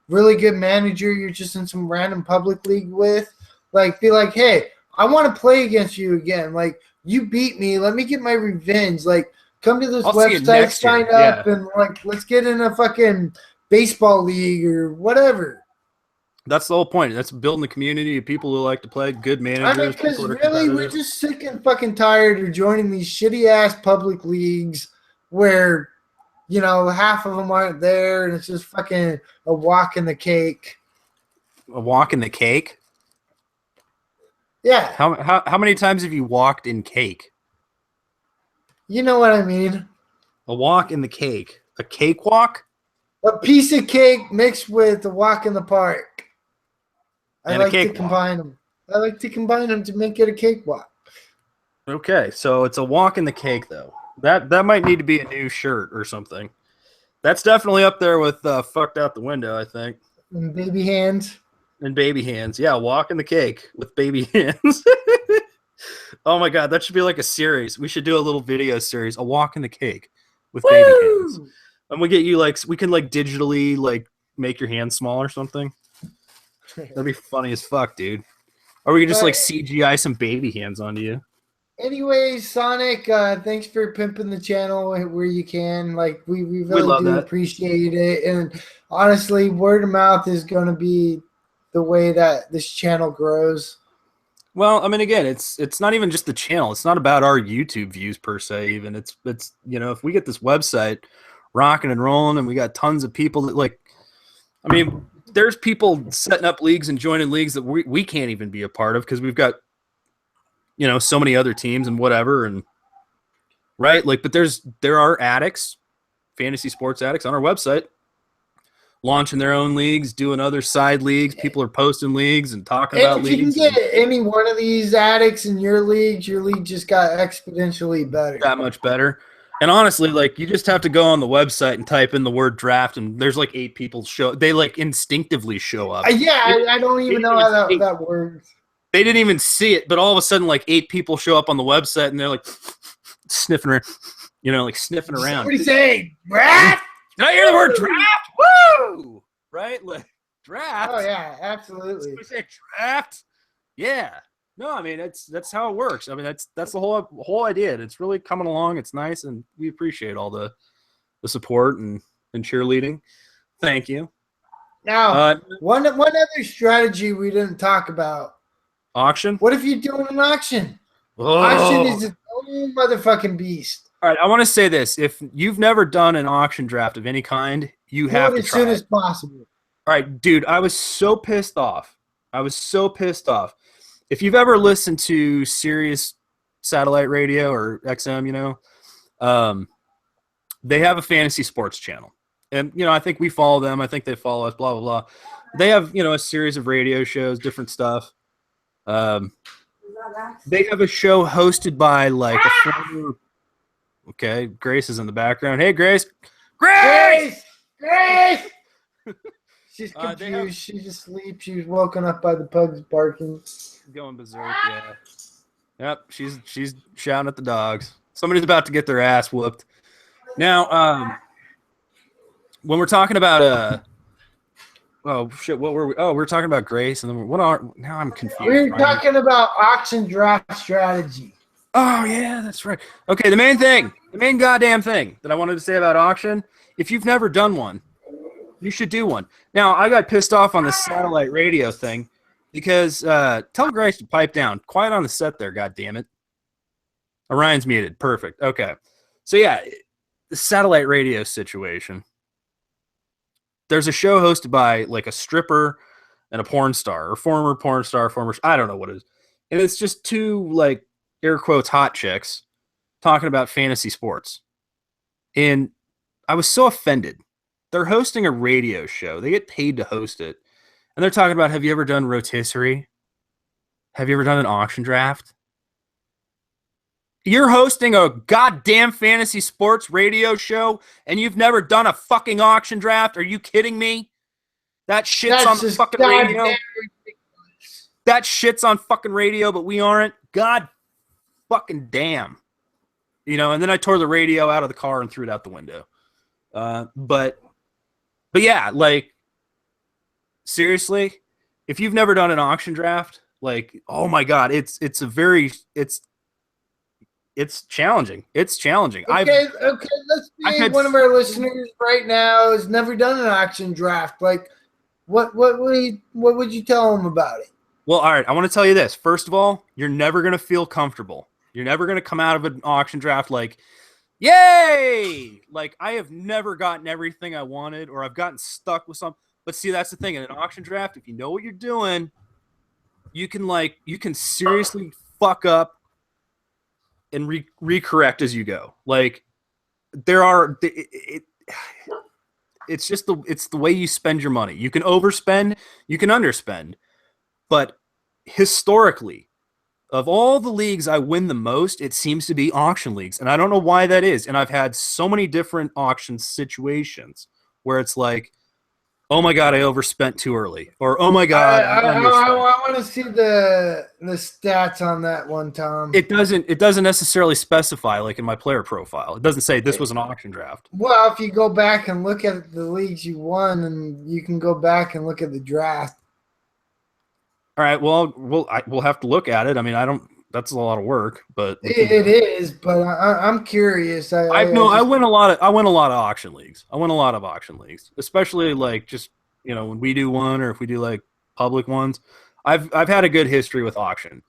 really good manager you're just in some random public league with, like, be like, hey, I want to play against you again. Like, you beat me. Let me get my revenge. Like, come to this website, sign up, and, like, let's get in a fucking baseball league or whatever. That's the whole point. That's building a community of people who like to play, good I mean, managers, because people that are really, we're competitive. just sick and fucking tired of joining these shitty ass public leagues where, half of them aren't there, and it's just fucking a walk in the cake. A walk in the cake. Yeah, How many times have you walked in cake? you know what I mean. A walk in the cake. A cakewalk A piece of cake mixed with a walk in the park. I and a like to cakewalk. combine them. I like to combine them to make it a cakewalk. Okay, so it's a walk in the cake though. That might need to be a new shirt or something. That's definitely up there with fucked out the window, I think. And baby hands. And baby hands. Yeah, walk in the cake with baby hands. Oh my god, that should be like a series. We should do a little video series, a walk in the cake with baby hands. And we get you we can digitally make your hands small or something. That'd be funny as fuck, dude. Or we can just CGI some baby hands onto you. Anyways, Sonic, thanks for pimping the channel where you can. We really do appreciate it. And honestly, word of mouth is going to be the way that this channel grows. Well, I mean, again, it's not even just the channel. It's not about our YouTube views per se. Even it's if we get this website rocking and rolling, and we got tons of people that there's people setting up leagues and joining leagues that we can't even be a part of because we've got so many other teams and whatever, and right, but there are addicts, fantasy sports addicts on our website launching their own leagues, doing other side leagues. People are posting leagues and talking about leagues. If you can get any one of these addicts in your league just got exponentially better. That much better. And honestly, you just have to go on the website and type in the word draft, and there's 8 people they instinctively show up. I don't even know how that works. They didn't even see it, but all of a sudden, 8 people show up on the website, and they're sniffing around, sniffing around. What do you say? Draft? Did I hear the word draft? Woo! Right? Draft. Oh yeah, absolutely. Somebody say draft? Yeah. No, I mean that's how it works. I mean that's the whole idea. It's really coming along. It's nice, and we appreciate all the support and cheerleading. Thank you. Now, one other strategy we didn't talk about. Auction? What if you're doing an auction? Oh. Auction is its own motherfucking beast. All right, I want to say this. If you've never done an auction draft of any kind, you have to as soon as possible. All right, dude, I was so pissed off. If you've ever listened to Sirius satellite radio or XM, they have a fantasy sports channel. And, I think we follow them. I think they follow us, blah, blah, blah. They have, a series of radio shows, different stuff. They have a show hosted by a former. Okay, Grace is in the background. Hey, Grace. Grace! She's confused. She's asleep. She was woken up by the pugs barking. Going berserk, yeah. Yep, she's shouting at the dogs. Somebody's about to get their ass whooped. Now, when we're talking about oh shit, what were we? Oh, we're talking about Grace, and then now I'm confused. We're talking about auction draft strategy. Oh yeah, that's right. Okay, the main goddamn thing that I wanted to say about auction, if you've never done one, you should do one. Now, I got pissed off on the satellite radio thing because tell Grace to pipe down. Quiet on the set there, goddammit. Orion's muted. Perfect. Okay. So yeah, the satellite radio situation. There's a show hosted by a stripper and a porn star, or former porn star, I don't know what it is. And it's just two air quotes hot chicks talking about fantasy sports. And I was so offended. They're hosting a radio show. They get paid to host it. And they're talking about, have you ever done rotisserie? Have you ever done an auction draft? You're hosting a goddamn fantasy sports radio show and you've never done a fucking auction draft? Are you kidding me? That shit's on the fucking radio. That shit's on fucking radio, but we aren't. God fucking damn. And then I tore the radio out of the car and threw it out the window. But yeah, seriously, if you've never done an auction draft, oh my God, it's challenging. It's challenging. Okay, let's say one of our listeners right now has never done an auction draft. What would you tell them about it? Well, all right. I want to tell you this. First of all, you're never going to feel comfortable. You're never going to come out of an auction draft like, yay! Like, I have never gotten everything I wanted, or I've gotten stuck with something. But see, that's the thing. In an auction draft, if you know what you're doing, you can seriously fuck up and recorrect as you go. Like, it's just the way you spend your money. You can overspend, you can underspend. But historically, of all the leagues I win the most, it seems to be auction leagues. And I don't know why that is. And I've had so many different auction situations where it's like, oh my God, I overspent too early. Or, oh my God, I underspent. I want to see the stats on that one, Tom. It doesn't necessarily specify, like in my player profile. It doesn't say this was an auction draft. Well, if you go back and look at the leagues you won, and you can go back and look at the draft. All right. Well, we'll have to look at it. I mean, I don't. That's a lot of work, but it is. But I'm curious. I win a lot of auction leagues. I win a lot of auction leagues, especially like just when we do one or if we do like public ones. I've had a good history with auction,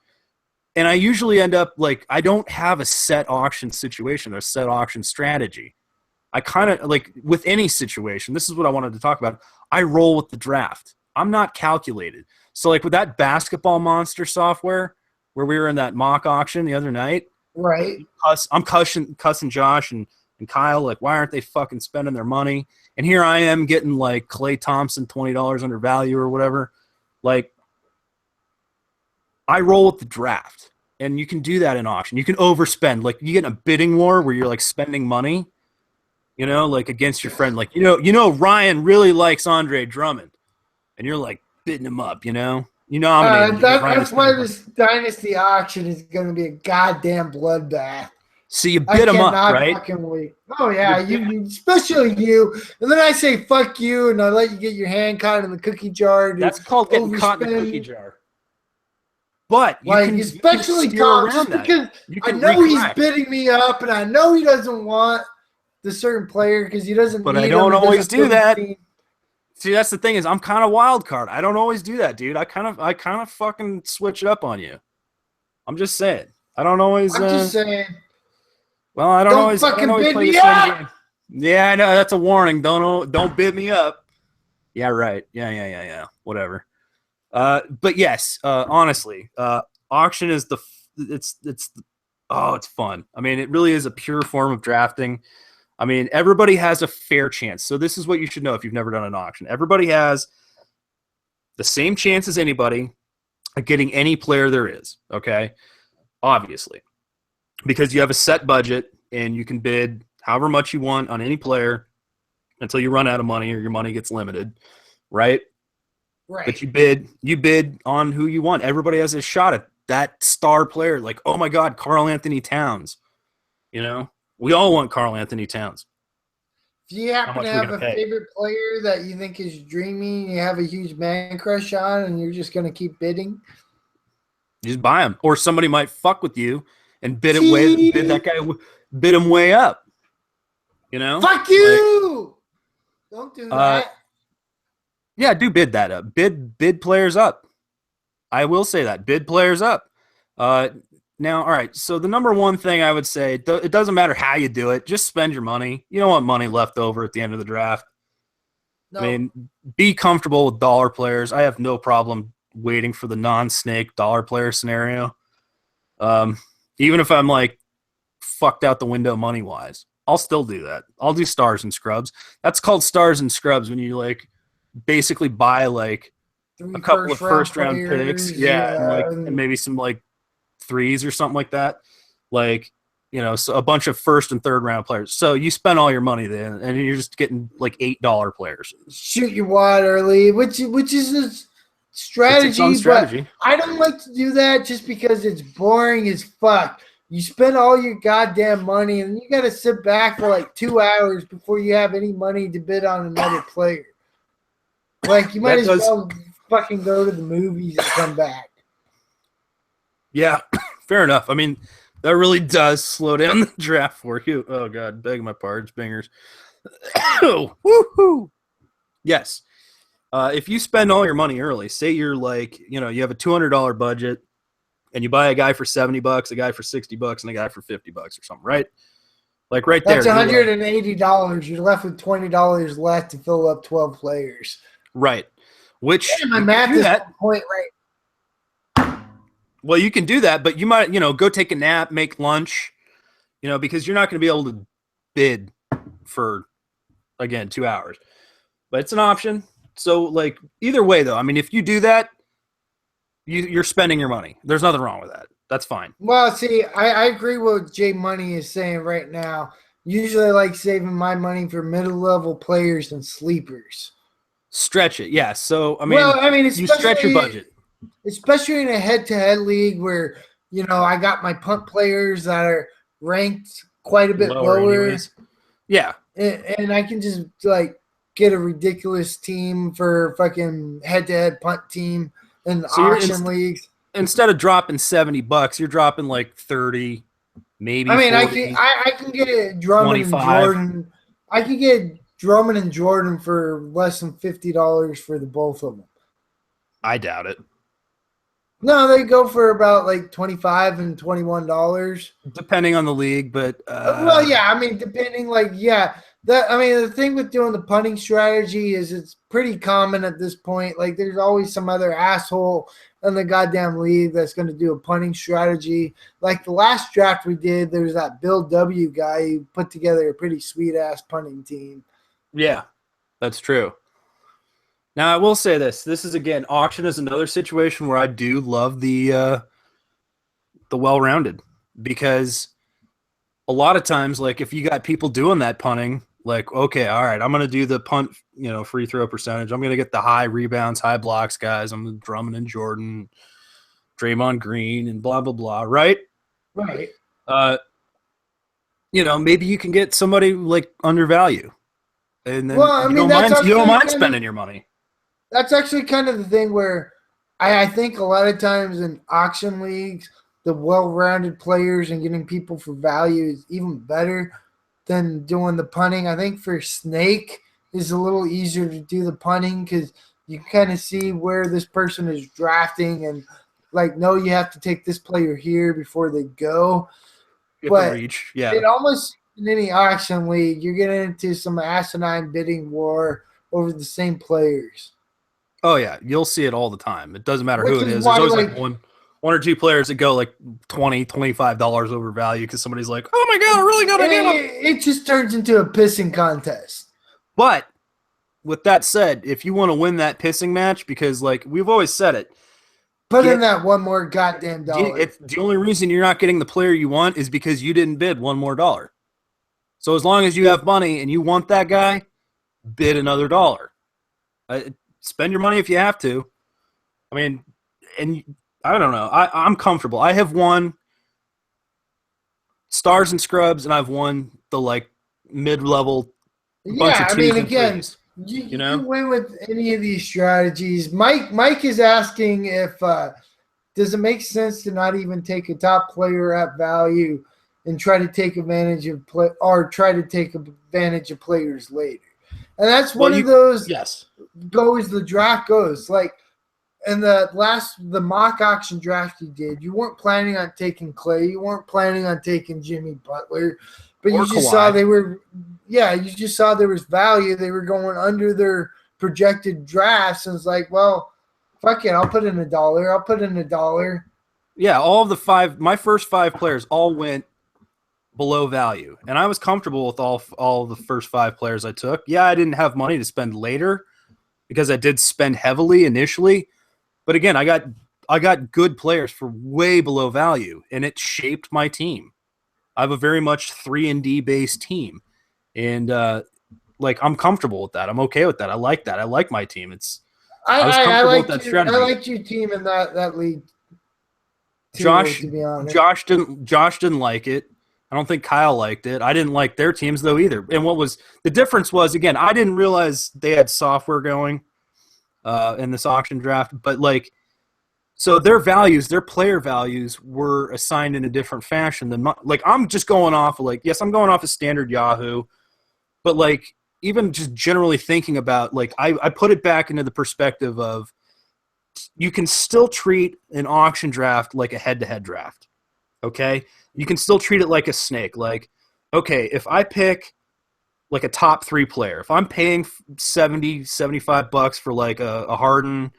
and I usually end up like I don't have a set auction situation or a set auction strategy. I kind of like with any situation. This is what I wanted to talk about. I roll with the draft. I'm not calculated. So like with that basketball monster software where we were in that mock auction the other night, right? I'm cussing Josh and Kyle, like, why aren't they fucking spending their money? And here I am getting like Klay Thompson $20 under value or whatever. Like, I roll with the draft. And you can do that in auction. You can overspend. Like you get in a bidding war where you're like spending money, like against your friend. Like, Ryan really likes Andre Drummond. And you're like bidding him up, I'm gonna that's why this dynasty auction is going to be a goddamn bloodbath. So you bid him up, right? Wait. Oh yeah, you especially you. And then I say fuck you, and I let you get your hand caught in the cookie jar. That's called getting caught in the cookie jar. But especially Tom, just because I know he's bidding me up, and I know he doesn't want the certain player because he doesn't. But I don't always do that. See, that's the thing is I'm kind of wild card. I don't always do that, dude. I kind of fucking switch it up on you. I'm just saying. I don't always. I'm just saying. Well, I don't always. Fucking always bid me up. Game. Yeah, I know that's a warning. Don't bid me up. Yeah, right. Yeah. Whatever. But yes, honestly, auction is it's fun. I mean, it really is a pure form of drafting. I mean, everybody has a fair chance. So this is what you should know if you've never done an auction. Everybody has the same chance as anybody of getting any player there is, okay? Obviously. Because you have a set budget and you can bid however much you want on any player until you run out of money or your money gets limited, right? Right. But you bid on who you want. Everybody has a shot at that star player. Like, oh my God, Karl Anthony Towns, We all want Karl Anthony Towns. If you happen to have a favorite player that you think is dreamy, you have a huge man crush on, and you're just going to keep bidding, you just buy him. Or somebody might fuck with you and bid him way up. Fuck you! Don't do that. Yeah, do bid that up. Bid players up. I will say that. Bid players up. Now, all right, so the number one thing I would say, it doesn't matter how you do it. Just spend your money. You don't want money left over at the end of the draft. No. I mean, be comfortable with dollar players. I have no problem waiting for the non-snake dollar player scenario. Even if I'm, like, fucked out the window money-wise, I'll still do that. I'll do stars and scrubs. That's called stars and scrubs when you, like, basically buy, like, a couple of first-round picks. Yeah, and maybe some, like, threes or something like that, like so a bunch of first and third round players. So you spend all your money then, and you're just getting like $8 players. Shoot your wad early, which is a strategy. But I don't like to do that just because it's boring as fuck. You spend all your goddamn money, and you got to sit back for like 2 hours before you have any money to bid on another player. Like you might as well fucking go to the movies and come back. Yeah, fair enough. I mean, that really does slow down the draft for you. Oh, God, beg my pardon, bingers. Woo-hoo. Yes. If you spend all your money early, say you're like, you have a $200 budget and you buy a guy for $70, a guy for $60, and a guy for $50 or something, right? Like right there. That's $180. You're left with $20 left to fill up 12 players. Right. Which my math is on point, right? Well, you can do that, but you might, go take a nap, make lunch, because you're not going to be able to bid for, again, 2 hours. But it's an option. So, like, either way, though, I mean, if you do that, you're spending your money. There's nothing wrong with that. That's fine. Well, see, I agree with what Jay Money is saying right now. Usually I like saving my money for middle-level players and sleepers. Stretch it, yeah. So, I mean, you stretch your budget. Especially in a head-to-head league where, I got my punt players that are ranked quite a bit lower. Anyways. Yeah. And I can just, like, get a ridiculous team for fucking head-to-head punt team in auction leagues. Instead of dropping $70, you're dropping like 30, maybe. I mean, 40, I can get Drummond 25. And Jordan. I can get Drummond and Jordan for less than $50 for the both of them. I doubt it. No, they go for about like $25 and $21, depending on the league. But well, yeah, I mean, depending, like, yeah. The thing with doing the punting strategy is it's pretty common at this point. Like, there's always some other asshole in the goddamn league that's going to do a punting strategy. Like the last draft we did, there was that Bill W. guy who put together a pretty sweet-ass punting team. Yeah, that's true. Now, I will say this. This is, again, auction is another situation where I do love the well-rounded, because a lot of times, like, if you got people doing that punting, like, okay, all right, I'm going to do the punt, free throw percentage. I'm going to get the high rebounds, high blocks guys. I'm Drummond and Jordan, Draymond Green, and blah, blah, blah, right? Right. Maybe you can get somebody, like, undervalue. And then you don't mind spending your money. That's actually kind of the thing where I think a lot of times in auction leagues, the well-rounded players and getting people for value is even better than doing the punting. I think for Snake is a little easier to do the punting because you kind of see where this person is drafting and, like, no, you have to take this player here before they go. You have to reach, yeah. It almost in any auction league, you're getting into some asinine bidding war over the same players. Oh, yeah. You'll see it all the time. It doesn't matter who it is. There's always like one or two players that go like $20, $25 over value because somebody's like, oh, my God, I really got to get him. It just turns into a pissing contest. But with that said, if you want to win that pissing match, because, like, we've always said it, put in that one more goddamn dollar. The only reason you're not getting the player you want is because you didn't bid one more dollar. So as long as you have money and you want that guy, bid another dollar. Spend your money if you have to. I mean, and I don't know. I'm comfortable. I have won stars and scrubs, and I've won the, like, mid-level bunch of twos and threes. You win with any of these strategies. Mike is asking if does it make sense to not even take a top player at value and try to take advantage of players later. And that's one of those goes the draft goes. Like in the mock auction draft you did, you weren't planning on taking Clay, you weren't planning on taking Jimmy Butler, but you just saw you just saw there was value. They were going under their projected drafts, and it's like, well, fuck it, I'll put in $1. Yeah, my first five players all went below value, and I was comfortable with all the first five players I took. Yeah, I didn't have money to spend later because I did spend heavily initially, but again, I got good players for way below value, and it shaped my team. I have a very much 3-and-D based team, and like I'm comfortable with that. I'm okay with that. I like that. I like my team. I was comfortable with that strategy. I liked your team in that league. Josh didn't like it. I don't think Kyle liked it. I didn't like their teams though either. And the difference was, again, I didn't realize they had software going in this auction draft, but like, so their player values were assigned in a different fashion than like I'm just going off of like, yes, I'm going off of standard Yahoo, but like, even just generally thinking about, like, I put it back into the perspective of you can still treat an auction draft like a head-to-head draft, okay? You can still treat it like a snake. Like, okay, if I pick like a top 3 player, if I'm paying 70, 75 bucks for like a Harden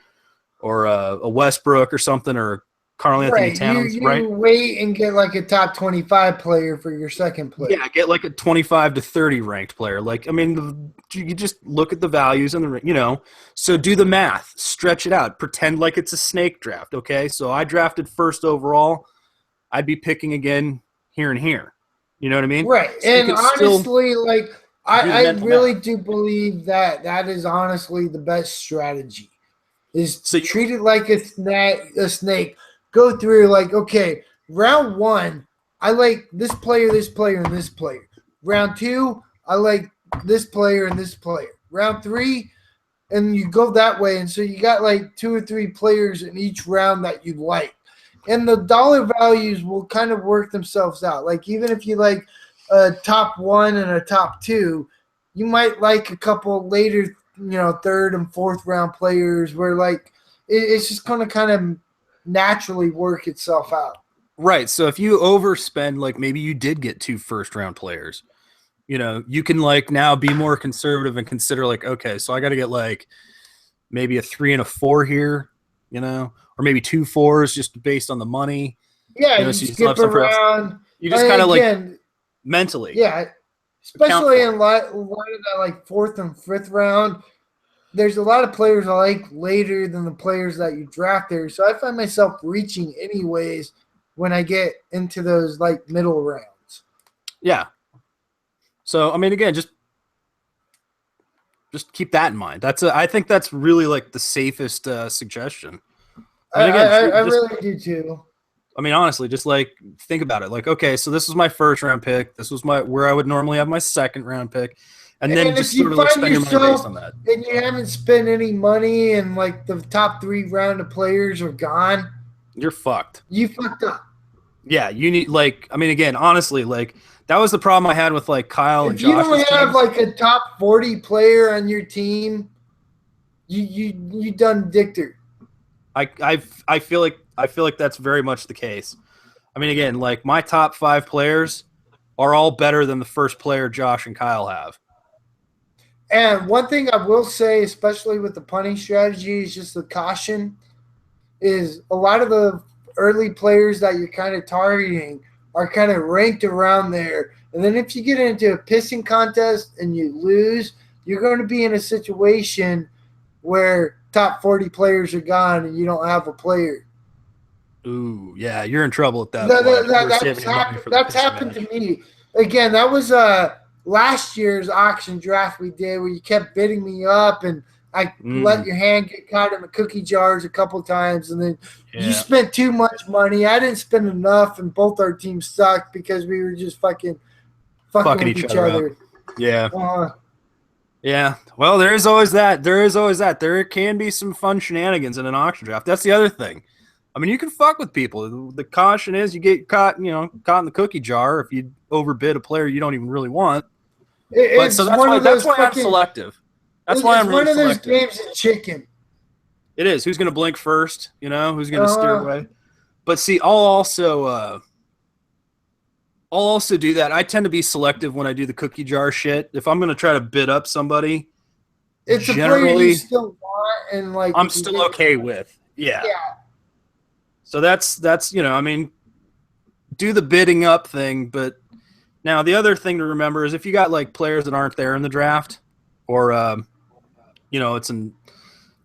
or a Westbrook or something, or Karl Anthony Towns, you right? wait and get like a top 25 player for your second player. Yeah, get like a 25 to 30 ranked player. Like, I mean, you just look at the values and so do the math, stretch it out, pretend like it's a snake draft, okay? So I drafted first overall. I'd be picking again here and here. You know what I mean? Right. So and honestly, like, I really math. do believe that is honestly the best strategy. Is So treat it like a snake. Go through like, okay, round 1, I like this player, and this player. Round 2, I like this player and this player. Round 3, and you go that way. And so you got like 2 or 3 players in each round that you like. And the dollar values will kind of work themselves out. Like, even if you like a top 1 and a top 2, you might like a couple later, 3rd and 4th round players where like it's just going to kind of naturally work itself out. Right. So if you overspend, like maybe you did get 2 first-round players, you can like now be more conservative and consider like, okay, so I got to get like maybe a 3 and a 4 here, or maybe 2 4s just based on the money. Yeah, you so skip around. You just kind of like mentally. Yeah, especially in light of that like 4th and 5th round. There's a lot of players I like later than the players that you draft there. So I find myself reaching anyways when I get into those like middle rounds. Yeah. So, I mean, again, just keep that in mind. I think that's really like the safest suggestion. I really do too. I mean, honestly, just like think about it. Like, okay, so this was my 1st round pick. This was where I would normally have my 2nd round pick. And then just sort of like spend your money based on that. And you haven't spent any money and like the top 3 round of players are gone, you're fucked. You fucked up. Yeah, you need like, I mean, again, honestly, like that was the problem I had with like Kyle and Josh. If you don't have like a top 40 player on your team, you done dicked. I feel like that's very much the case. I mean, again, like my top 5 players are all better than the first player Josh and Kyle have. And one thing I will say, especially with the punting strategy, is just the caution, is a lot of the early players that you're kind of targeting are kind of ranked around there. And then if you get into a pissing contest and you lose, you're going to be in a situation where top 40 players are gone and you don't have a player. Ooh, yeah, you're in trouble at that point. That's happened to me. Again, that was last year's auction draft we did where you kept bidding me up and I let your hand get caught in the cookie jars a couple times, and then you spent too much money. I didn't spend enough, and both our teams sucked because we were just fucking with each other. Yeah. Yeah. Well, there is always that. There can be some fun shenanigans in an auction draft. That's the other thing. I mean, you can fuck with people. The caution is you get caught in the cookie jar if you overbid a player you don't even really want. That's why I'm selective. That's why I'm really selective. It's one of those games of chicken. It is. Who's going to blink first? Who's going to steer away? But see, I'll also do that. I tend to be selective when I do the cookie jar shit. If I'm going to try to bid up somebody, it's generally a player you still want, and like I'm still okay with. Yeah. So that's I mean, do the bidding up thing. But now the other thing to remember is if you got like players that aren't there in the draft, or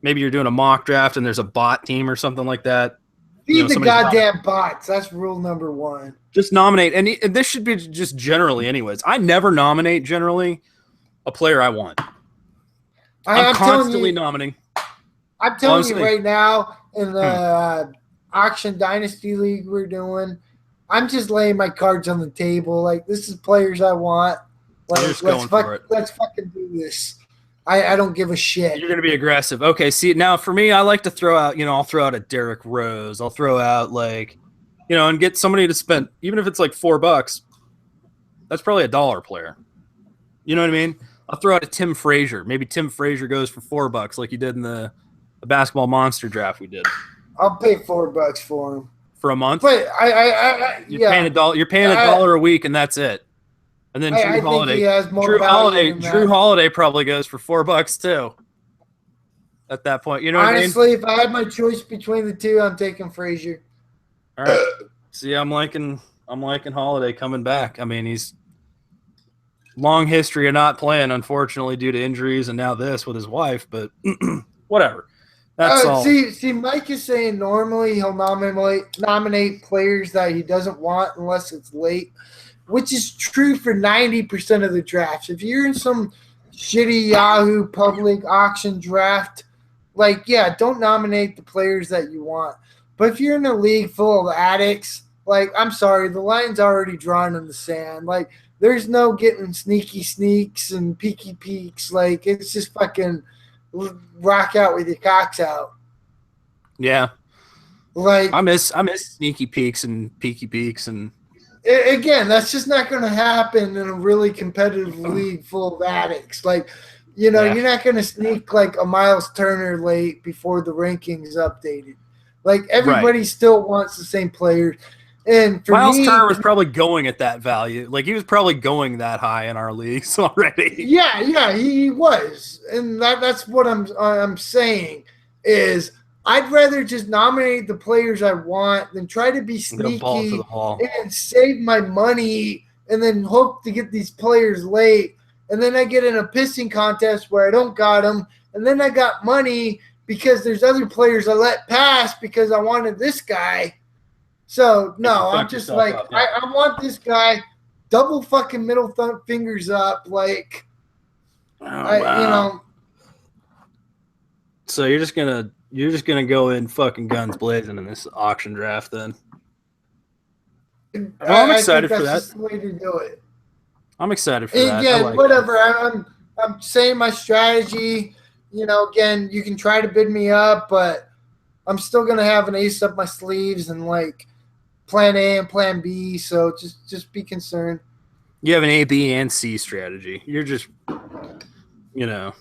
maybe you're doing a mock draft and there's a bot team or something like that. Feed the goddamn bots. That's rule number 1. Just nominate, and this should be just generally anyways. I never nominate generally a player I want. I'm constantly nominating. I'm telling you right now, in the auction dynasty league we're doing, I'm just laying my cards on the table. Like, this is players I want. Let's fucking do this. I don't give a shit. You're going to be aggressive. Okay, see, now for me, I like to throw out, I'll throw out a Derrick Rose. I'll throw out, like, and get somebody to spend, even if it's like $4, that's probably $1 player. You know what I mean? I'll throw out a Tim Frazier. Maybe Tim Frazier goes for $4 like he did in the basketball monster draft we did. I'll pay $4 for him For a month? But You're paying $1. You're paying $1 a week, and that's it. And then I think he has more value than Drew that. Holiday probably goes for $4 too. At that point, you know Honestly, what I mean? if I had my choice between the two, I'm taking Frazier. All right. See, I'm liking Holiday coming back. I mean, he's long history of not playing, unfortunately, due to injuries, and now this with his wife. But whatever. That's all. See, Mike is saying normally he'll nominate players that he doesn't want unless it's late, which is true for 90% of the drafts. If you're in some shitty Yahoo public auction draft, like, yeah, don't nominate the players that you want. But if you're in a league full of addicts, like, I'm sorry, the line's already drawn in the sand. Like, there's no getting sneaky sneaks and peeky peeks. Like, it's just fucking rock out with your cocks out. Yeah. Like, I miss sneaky peeks and peeky peeks, and again, that's just not going to happen in a really competitive league full of addicts. Like, you're not going to sneak like a Miles Turner late before the rankings updated. Like, everybody still wants the same players. And for Miles Turner was probably going at that value. Like, he was probably going that high in our leagues already. Yeah, he was. And that's what I'm saying is I'd rather just nominate the players I want than try to be sneaky and save my money and then hope to get these players late. And then I get in a pissing contest where I don't got them. And then I got money because there's other players I let pass because I wanted this guy. So, no, I'm just like, I want this guy, double fucking middle fingers up, like, wow. So you're just gonna go in fucking guns blazing in this auction draft, then? Well, I'm excited for that. That's just the way to do it. I'm excited for that. Again, whatever. I'm saying my strategy. Again, you can try to bid me up, but I'm still gonna have an ace up my sleeves and like plan A and plan B. So just be concerned. You have an A, B, and C strategy. You're just, you're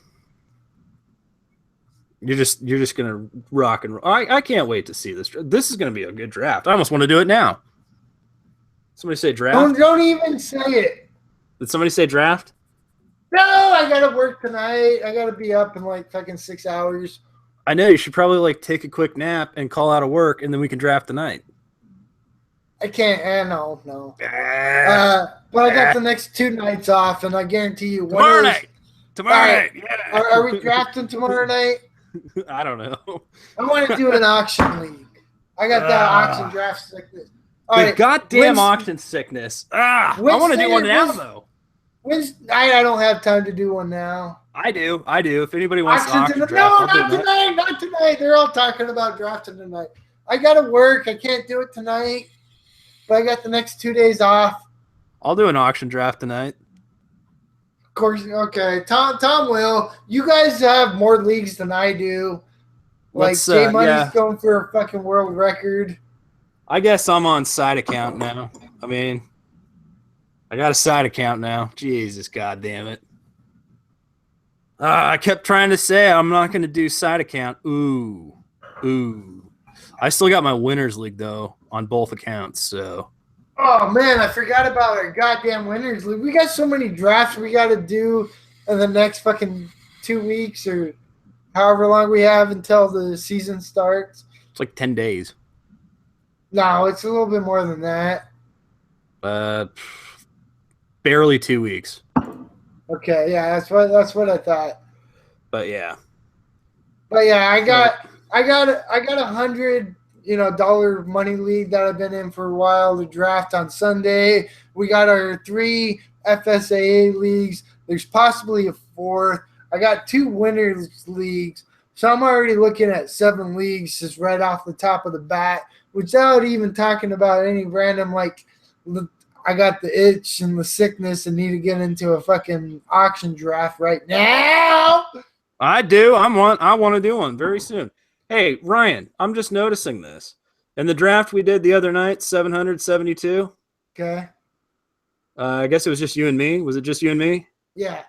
just gonna rock and roll. I can't wait to see this. This is gonna be a good draft. I almost want to do it now. Somebody say draft. Don't even say it. Did somebody say draft? No, I gotta work tonight. I gotta be up in like fucking 6 hours. I know. You should probably like take a quick nap and call out of work, and then we can draft tonight. I can't. No. But I got the next 2 nights off, and I guarantee you tomorrow night. Yeah. Are we drafting tomorrow night? I don't know. I want to do an auction league. I got that auction draft sickness. Goddamn auction sickness. I want to do one now, though. I don't have time to do one now. I do. If anybody wants to auction draft, no, not tonight. They're all talking about drafting tonight. I got to work. I can't do it tonight. But I got the next 2 days off. I'll do an auction draft tonight. Of course. Okay. Tom will. You guys have more leagues than I do. Like, J Money's going for a fucking world record. I guess I'm on side account now. I mean, I got a side account now. Jesus, goddamn it. I kept trying to say I'm not going to do side account. Ooh. I still got my winners league, though, on both accounts. So. Oh, man, I forgot about our goddamn winners league. We got so many drafts we got to do in the next fucking 2 weeks or however long we have until the season starts. It's like 10 days. No, it's a little bit more than that. Barely 2 weeks. Okay, yeah, that's what I thought. But yeah, I got $100 dollar money league that I've been in for a while. The draft on Sunday. We got our 3 FSAA leagues. There's possibly a 4th. I got 2 winners leagues, so I'm already looking at 7 leagues just right off the top of the bat, without even talking about any random like. I got the itch and the sickness and need to get into a fucking auction draft right now. I do. I want to do one very soon. Hey, Ryan, I'm just noticing this. In the draft we did the other night, 772. Okay. I guess it was just you and me. Was it just you and me? Yeah.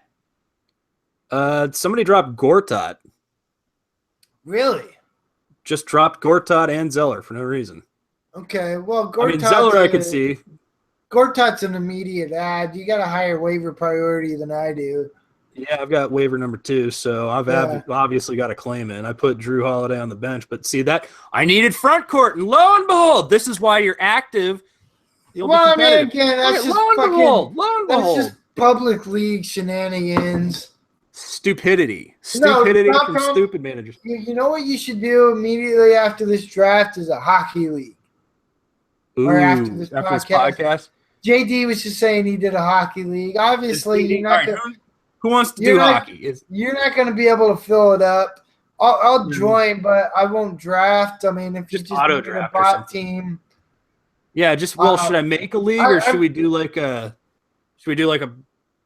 Somebody dropped Gortat. Really? Just dropped Gortat and Zeller for no reason. Okay, well, I mean, Zeller I could see. Gortat's an immediate ad. You got a higher waiver priority than I do. Yeah, I've got waiver number 2, so I've obviously got to claim it. I put Drew Holiday on the bench, but see that I needed front court, and lo and behold, this is why you're active. You'll be competitive. Again, that's just lo and behold, that's just public league shenanigans. Stupidity from stupid managers. You know what you should do immediately after this draft is a hockey league. Ooh, or after this podcast. JD was just saying he did a hockey league. Obviously, you're not gonna, who wants to do hockey? You're not going to be able to fill it up. I'll join, but I won't draft. I mean, if just you just auto draft a bot team. Yeah, should I make a league or should we do like a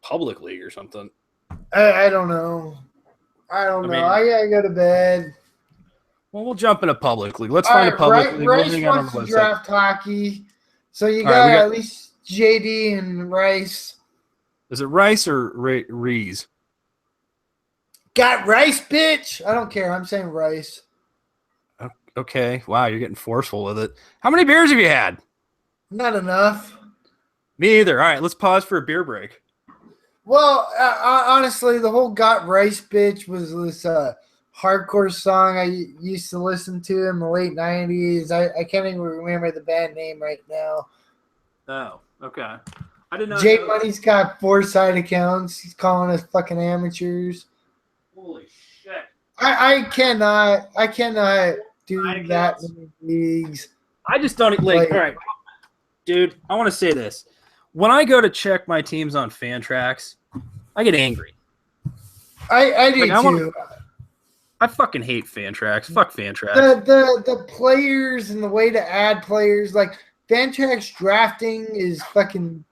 public league or something? I don't know. I gotta go to bed. Well, we'll jump in a public league. Let's find a public league. Rice wants to draft hockey, so you got at least JD and Rice. Is it Rice or Rees? Got Rice, bitch. I don't care. I'm saying Rice. Okay. Wow, you're getting forceful with it. How many beers have you had? Not enough. Me either. All right, let's pause for a beer break. Well, honestly, the whole "Got Rice, Bitch" was this hardcore song I used to listen to in the late '90s. I can't even remember the band name right now. Oh, okay. I didn't know. Jay Money's got 4 side accounts. He's calling us fucking amateurs. Holy shit! I cannot do that many leagues. I just don't like. All right, dude. I want to say this. When I go to check my teams on Fantrax, I get angry. I do too. I fucking hate Fantrax. Fuck Fantrax. The players and the way to add players, like Fantrax drafting is fucking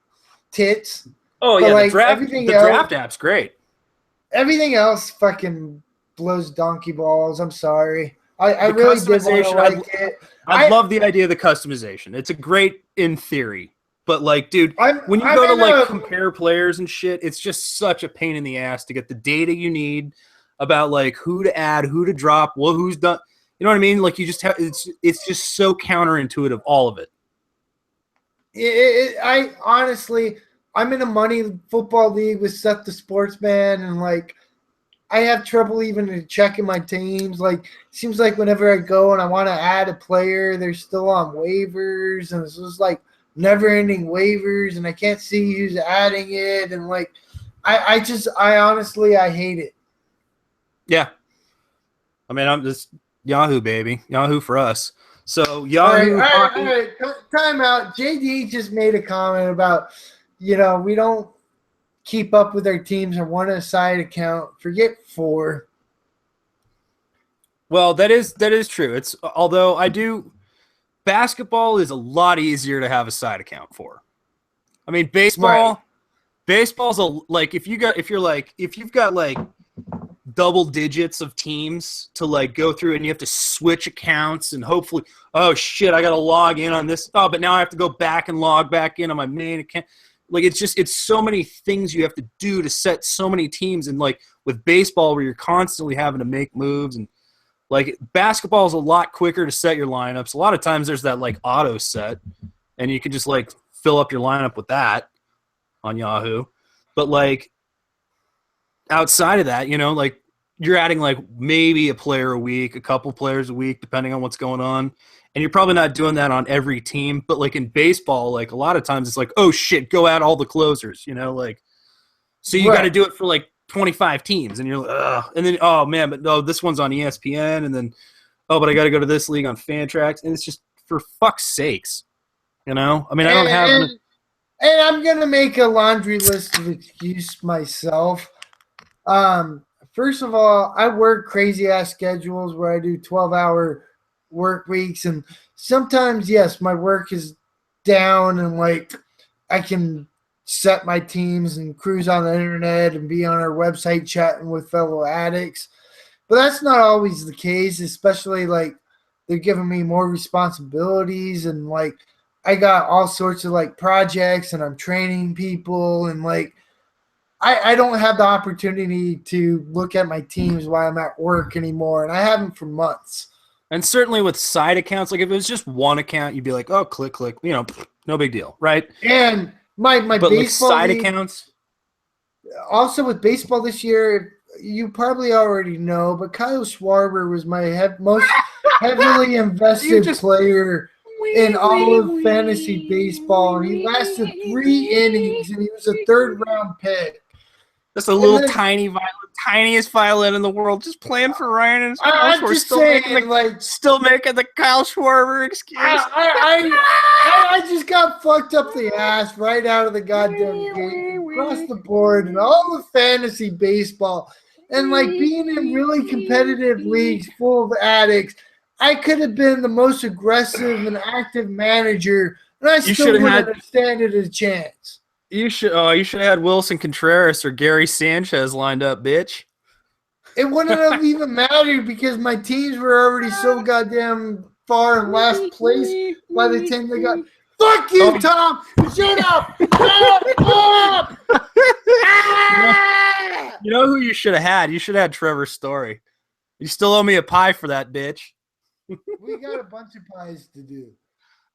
tits. Oh yeah, like, the draft app's great. Everything else fucking blows donkey balls. I'm sorry. I really did want to like it. I love the idea of the customization. It's a great in theory. But, like, dude, when you go to compare players and shit, it's just such a pain in the ass to get the data you need about, like, who to add, who to drop, who's done. You know what I mean? Like, you just have – it's just so counterintuitive, all of it. I'm in a money football league with Seth the Sportsman, and, like, I have trouble even checking my teams. Like, seems like whenever I go and I want to add a player, they're still on waivers, and it's just, like, never-ending waivers, and I can't see who's adding it, and like, I honestly hate it. Yeah, I mean, I'm just Yahoo, baby, Yahoo for us. So Yahoo. All right. Time out. JD just made a comment about, we don't keep up with our teams on one side account. Forget 4. Well, that is true. Although I do. Basketball is a lot easier to have a side account for. I mean, baseball's if you've got like double digits of teams to like go through and you have to switch accounts and hopefully, oh shit, I got to log in on this. Oh, but now I have to go back and log back in on my main account. Like it's so many things you have to do to set so many teams. And like with baseball where you're constantly having to make moves and like basketball is a lot quicker to set your lineups. A lot of times there's that like auto set and you can just like fill up your lineup with that on Yahoo. But like outside of that, like you're adding like maybe a player a week, a couple players a week, depending on what's going on. And you're probably not doing that on every team. But like in baseball, like a lot of times it's like, oh shit, go add all the closers, like, so you got to do it for like 25 teams, and you're like, ugh. And then, oh man, but no, this one's on ESPN, and then, oh, but I got to go to this league on Fantrax, and it's just for fuck's sakes, I mean, I don't have. And I'm gonna make a laundry list of excuses myself. First of all, I work crazy ass schedules where I do 12-hour work weeks, and sometimes, yes, my work is down, and like I can set my teams and cruise on the internet and be on our website chatting with fellow addicts. But that's not always the case, especially like they're giving me more responsibilities, and like I got all sorts of like projects and I'm training people, and like I don't have the opportunity to look at my teams while I'm at work anymore, and I haven't for months. And certainly with side accounts, like if it was just one account, you'd be like, oh, click, no big deal, right? And my But like baseball side league, accounts, also with baseball this year, you probably already know, but Kyle Schwarber was my most heavily invested player in all of fantasy baseball, and he lasted 3 innings, and he was a 3rd-round pick. that's a little tiny violin, tiniest violin in the world, just playing for Ryan and I'm just saying, still making the Kyle Schwarber excuse. I just got fucked up the ass right out of the goddamn gate, across the board, and all of fantasy baseball, and like being in really competitive leagues full of addicts. I could have been the most aggressive and active manager, and I still wouldn't have standed a chance. You should have had Wilson Contreras or Gary Sanchez lined up, bitch. It wouldn't have even mattered because my teams were already so goddamn far in last place by the time they got. Fuck you, Tom! Shut up! Shut up! You know who you should have had? You should have had Trevor Story. You still owe me a pie for that, bitch. We got a bunch of pies to do.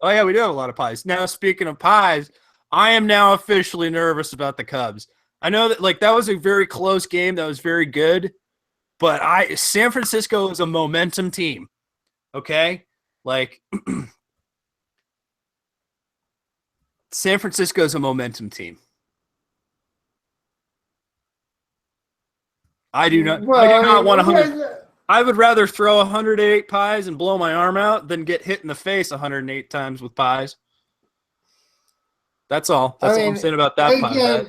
Oh, yeah, we do have a lot of pies. Now, speaking of pies, I am now officially nervous about the Cubs. I know that that was a very close game. That was very good. But San Francisco is a momentum team. Okay? San Francisco is a momentum team. I do not want 100. I would rather throw 108 pies and blow my arm out than get hit in the face 108 times with pies. That's all. That's all I'm saying about that pie.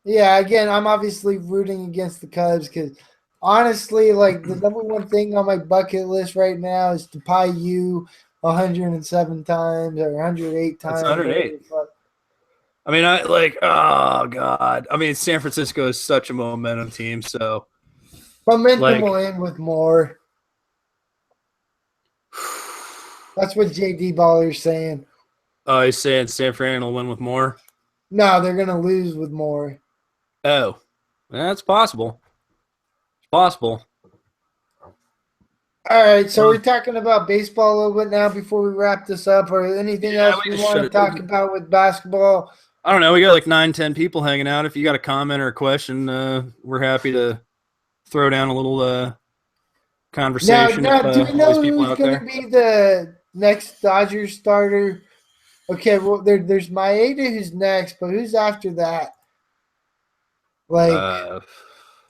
Yeah, again, I'm obviously rooting against the Cubs because honestly, the number one thing on my bucket list right now is to pie you 107 times or 108 times. That's 108. I mean, oh God. I mean, San Francisco is such a momentum team, so. Momentum will end with more. That's what JD Baller's saying. Oh, he's saying San Fran will win with more? No, they're going to lose with more. Oh, that's possible. It's possible. All right, so we're talking about baseball a little bit now before we wrap this up, or anything else we want to talk about with basketball? I don't know. We got 9-10 people hanging out. If you got a comment or a question, we're happy to throw down a little conversation. Now, do we know who's going to be the next Dodgers starter? Okay, well, there's Maeda who's next, but who's after that?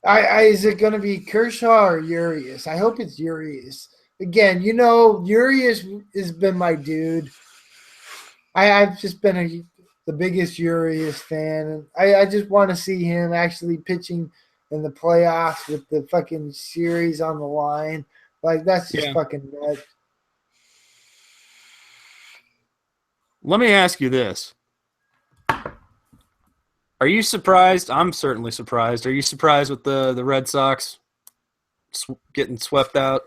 Is it going to be Kershaw or Urias? I hope it's Urias. Again, Urias has been my dude. I've just been the biggest Urias fan. I just want to see him actually pitching in the playoffs with the fucking series on the line. That's just fucking nuts. Let me ask you this. Are you surprised? I'm certainly surprised. Are you surprised with the Red Sox getting swept out?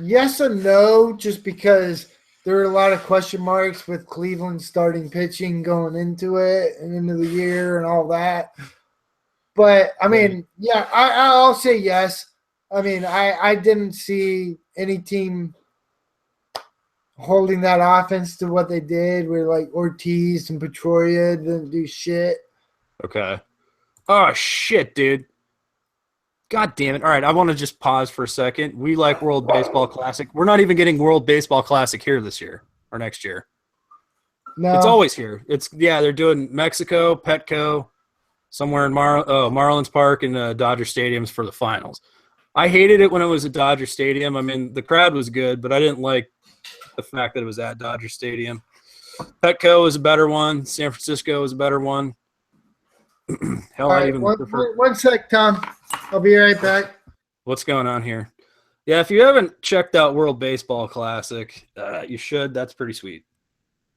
Yes and no, just because there are a lot of question marks with Cleveland starting pitching going into it and into the year and all that. But, I mean, yeah, I'll say yes. I mean, I didn't see any team holding that offense to what they did where Ortiz and Petroria didn't do shit. Okay. Oh, shit, dude. God damn it. All right, I want to just pause for a second. We like World Baseball Classic. We're not even getting World Baseball Classic here this year or next year. No. It's always here. They're doing Mexico, Petco, somewhere in Marlins Park and Dodger Stadiums for the finals. I hated it when it was at Dodger Stadium. I mean, the crowd was good, but I didn't like the fact that it was at Dodger Stadium. Petco was a better one. San Francisco was a better one. Hell, I even prefer. One sec, Tom. I'll be right back. What's going on here? Yeah, if you haven't checked out World Baseball Classic, you should. That's pretty sweet.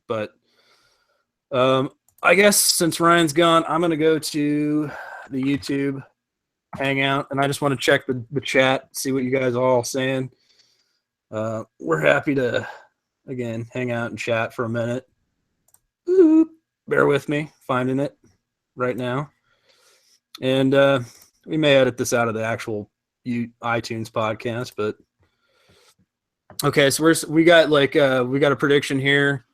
But I guess since Ryan's gone, I'm going to go to the YouTube hangout, and I just want to check the chat, see what you guys are all saying. We're happy to, again, hang out and chat for a minute. Ooh, bear with me, finding it. right now, and we may edit this out of the actual iTunes podcast. But okay, so we got a prediction here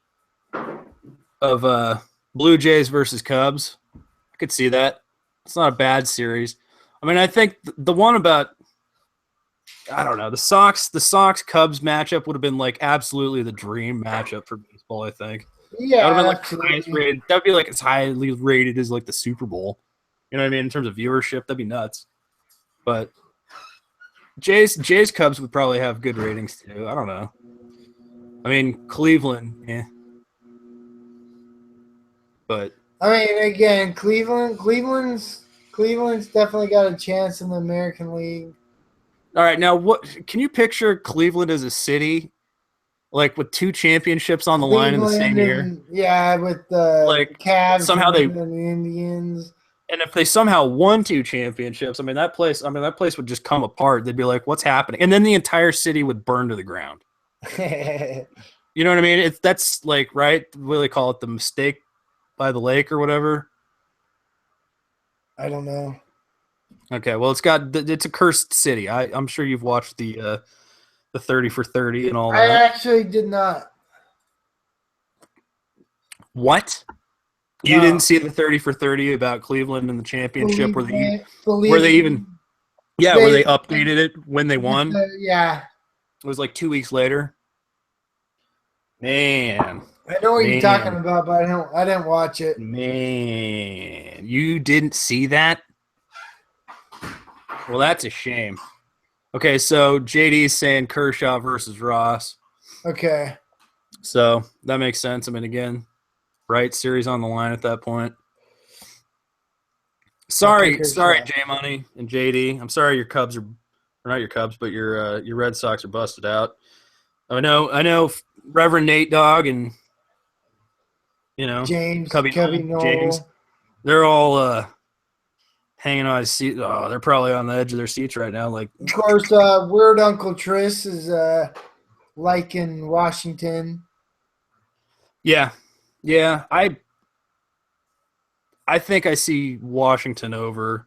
of Blue Jays versus Cubs. I could see that. It's not a bad series. I mean, I think the one about, I don't know, the Sox Cubs matchup would have been like absolutely the dream matchup for baseball. I think Yeah, that would have been like absolutely. the highest rated. That would be like as highly rated as like the Super Bowl. You know what I mean? In terms of viewership, that'd be nuts. But Jays Cubs would probably have good ratings too. I don't know. I mean, Cleveland, yeah. But I mean, again, Cleveland's definitely got a chance in the American League. all right, now what can you picture Cleveland as a city, like with 2 championships on the line in the same year? Yeah, with the Like Cavs somehow and the Indians. and if they somehow won 2 championships, I mean that place would just come apart. They'd be like, "What's happening?" And then the entire city would burn to the ground. You know what I mean? That's like, right? What do they call it? The mistake by the lake or whatever. I don't know. Okay, well it's a cursed city. I'm sure you've watched the 30 for 30 and all I that. actually did not. What? You didn't see the 30 for 30 about Cleveland and the championship where they updated it when they won? Yeah. It was like 2 weeks later. Man. I know what you're talking about, but I didn't watch it. Man. You didn't see that? Well, that's a shame. Okay, so JD's saying Kershaw versus Ross. Okay. So that makes sense. I mean, again, right series on the line at that point. Sorry, J Money and JD. I'm sorry your Cubs are not your Cubs, but your Red Sox are busted out. I know Reverend Nate Dogg and James, Cubby Noel. James. They're all hanging on his seat. Oh, they're probably on the edge of their seats right now. Like, of course, Weird Uncle Tris is like in Washington. Yeah. I think I see Washington over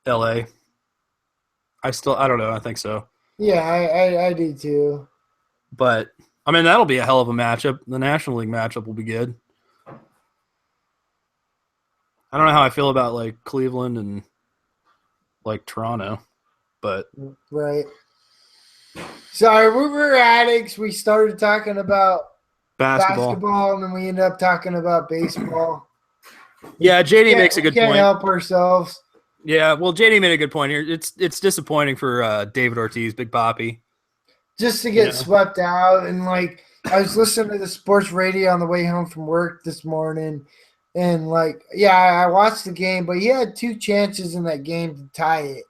LA. I don't know. I think so. Yeah, I do too. But I mean, that'll be a hell of a matchup. The National League matchup will be good. I don't know how I feel about like Cleveland and like Toronto, but right. Sorry, we were addicts. We started talking about basketball and then we ended up talking about baseball. Yeah, JD makes a good point. Can't help ourselves. Yeah, well, JD made a good point here. It's disappointing for David Ortiz, Big Papi. Just to get swept out. And, like, I was listening to the sports radio on the way home from work this morning. And, like, yeah, I watched the game, but he had 2 chances in that game to tie it.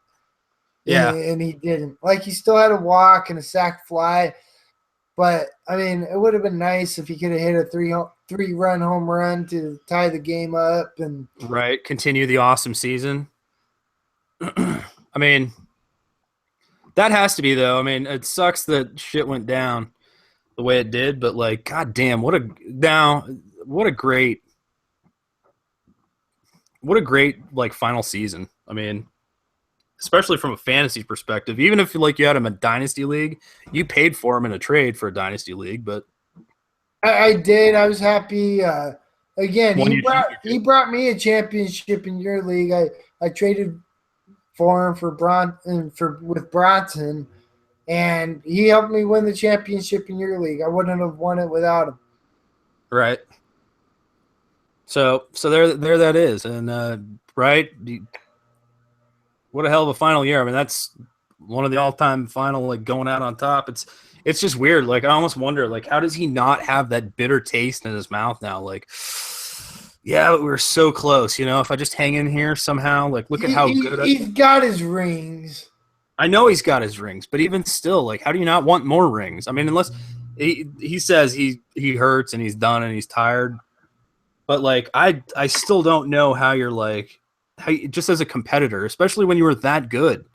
Yeah. And he didn't. Like, he still had a walk and a sac fly. But, I mean, it would have been nice if he could have hit a 3-run home run to tie the game up. And right, continue the awesome season. I mean, that has to be, though. I mean, it sucks that shit went down the way it did, but, like, goddamn, what a great like final season. I mean, especially from a fantasy perspective, even if like you had him in a dynasty league, you paid for him in a trade for a dynasty league, but I did. I was happy. Again, he brought me a championship in your league. I traded for him with Bronson, and he helped me win the championship in your league. I wouldn't have won it without him. Right. So there that is, and right. What a hell of a final year. I mean, that's one of the all-time final, like, going out on top. It's just weird. Like, I almost wonder, like, how does he not have that bitter taste in his mouth now? Like, yeah, but we were so close, if I just hang in here somehow, like, look at how good he's got his rings. I know he's got his rings, but even still, like, how do you not want more rings? I mean, unless he says he hurts and he's done and he's tired. But, like, I still don't know how you're, like, just as a competitor, especially when you were that good,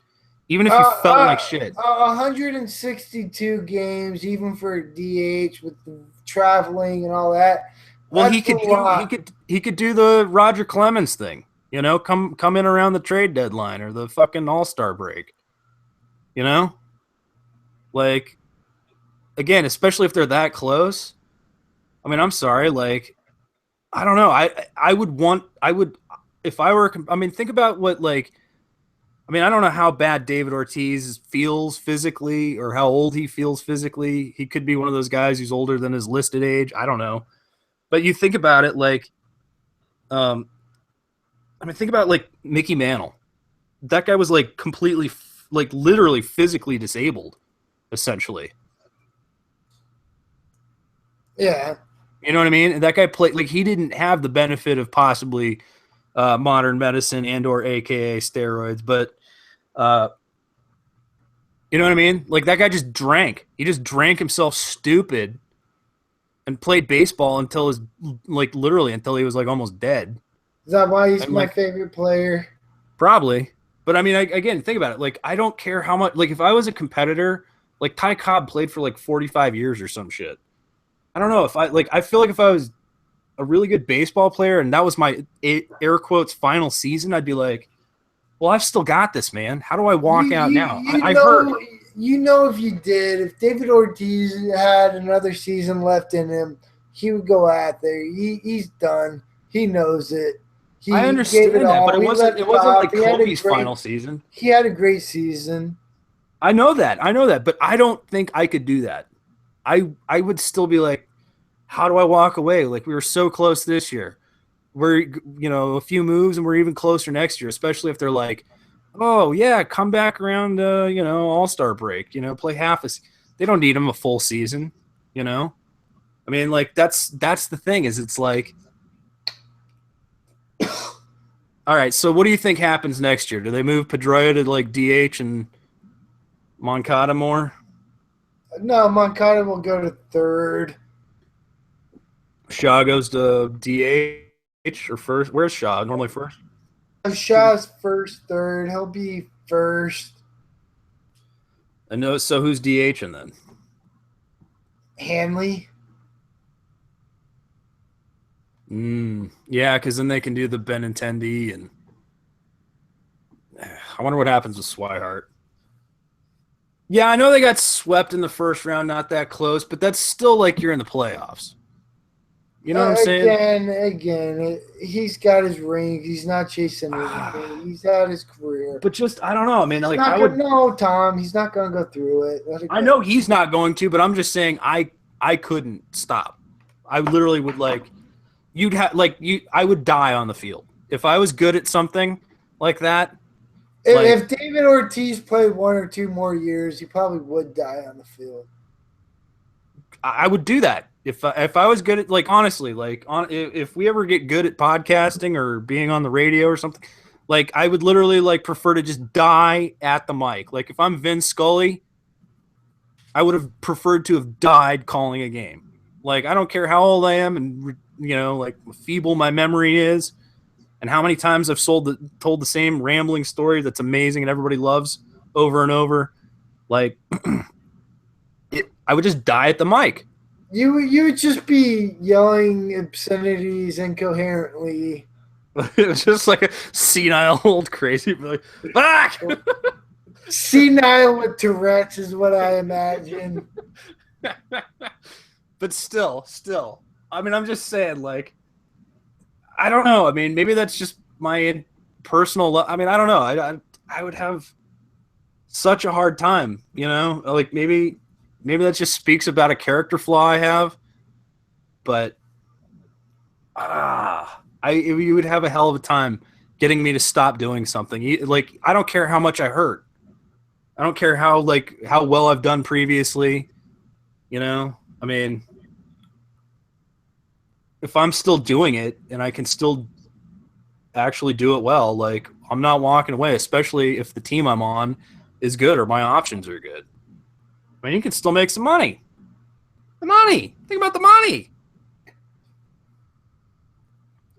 even if you felt like shit. 162 games, even for DH with the traveling and all that. Well, That's a lot. he could do the Roger Clemens thing. You know, come in around the trade deadline or the fucking All-Star break. You know? Like, again, especially if they're that close. I mean, I'm sorry, like, I don't know. I would if I were, I mean, think about what, like, I mean, I don't know how bad David Ortiz feels physically or how old he feels physically. He could be one of those guys who's older than his listed age. I don't know. But you think about it, like, I mean, think about, like, Mickey Mantle. That guy was, like, completely, like, literally physically disabled, essentially. Yeah. You know what I mean? And that guy played, like, he didn't have the benefit of possibly modern medicine and or AKA steroids, but you know what I mean? Like, that guy just drank. He just drank himself stupid and played baseball until his, like, literally until he was, like, almost dead. Is that why he's And, my like, favorite player? probably. But I mean, again, think about it. Like, I don't care how much, like, if I was a competitor, like, Ty Cobb played for like 45 years or some shit. I don't know if I feel like if I was a really good baseball player and that was my air quotes final season, I'd be like, well, I've still got this, man. How do I walk out now? I've heard. You know, if you did, if David Ortiz had another season left in him, he would go out there. He's done. He knows it. He I gave it understand that, all. but it He wasn't. let It it wasn't off. like Kobe's final season. He had a great season. I know that, but I don't think I could do that. I would still be like, how do I walk away? Like, we were so close this year. We're, you know, a few moves and we're even closer next year, especially if they're like, oh yeah, come back around, you know, All-Star break, you know, play half they don't need him a full season, you know? I mean, like, that's the thing is it's like, all right, so what do you think happens next year? Do they move Pedroia to like DH and Moncada more? No, Moncada will go to third. Shaw goes to DH or first? Where's Shaw? Normally first? Shaw's first, third. He'll be first. I know. So who's DHing then? Hanley. Yeah, because then they can do the Benintendi, and I wonder what happens with Swihart. Yeah, I know they got swept in the first round, not that close, but that's still like you're in the playoffs. You know what I'm saying? Again, he's got his ring. He's not chasing anything. He's had his career. But just, I don't know. I mean, like, No, Tom. He's not going to go through it. I know he's not going to, but I'm just saying I couldn't stop. I literally would I would die on the field. If I was good at something like that. If David Ortiz played 1 or 2 more years, he probably would die on the field. I would do that. If I was good at, like, honestly, like, if we ever get good at podcasting or being on the radio or something, like, I would literally, like, prefer to just die at the mic. Like, if I'm Vince Scully, I would have preferred to have died calling a game. Like, I don't care how old I am and, you know, like, feeble my memory is and how many times I've told the same rambling story that's amazing and everybody loves over and over. Like, I would just die at the mic. You would just be yelling obscenities incoherently. It was just like a senile old crazy, like, back. Senile with Tourette's is what I imagine. But still, I mean, I'm just saying, like, I don't know. I mean, maybe that's just my personal. I mean, I don't know. I would have such a hard time, you know. Like, maybe that just speaks about a character flaw I have. But you would have a hell of a time getting me to stop doing something. Like, I don't care how much I hurt. I don't care how well I've done previously. You know, I mean, if I'm still doing it and I can still actually do it well, like, I'm not walking away, especially if the team I'm on is good or my options are good. I mean, you can still make some money. The money. Think about the money.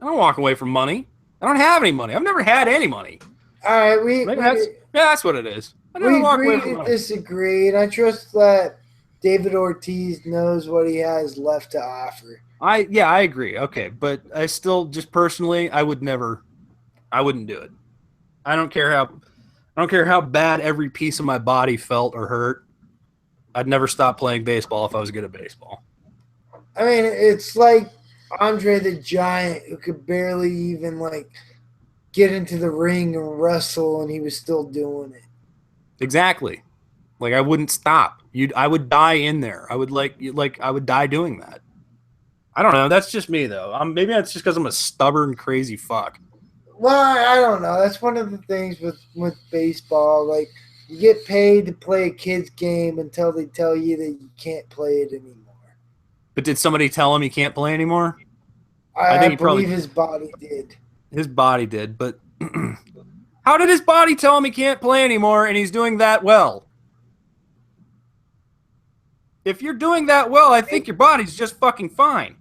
I don't walk away from money. I don't have any money. I've never had any money. All right, that's what it is. I never we walk away agree from to money. disagree, and I trust that David Ortiz knows what he has left to offer. I agree. Okay, but I still just personally, I wouldn't do it. I don't care how bad every piece of my body felt or hurt. I'd never stop playing baseball if I was good at baseball. I mean, it's like Andre the Giant, who could barely even get into the ring and wrestle, and he was still doing it. Exactly. Like, I wouldn't stop. I would die in there. I would I would die doing that. I don't know. That's just me, though. Maybe that's just because I'm a stubborn, crazy fuck. Well, I don't know. That's one of the things with baseball. Like, you get paid to play a kid's game until they tell you that you can't play it anymore. But did somebody tell him he can't play anymore? I think believe his body did. His body did, but how did his body tell him he can't play anymore and he's doing that well? If you're doing that well, I think your body's just fucking fine.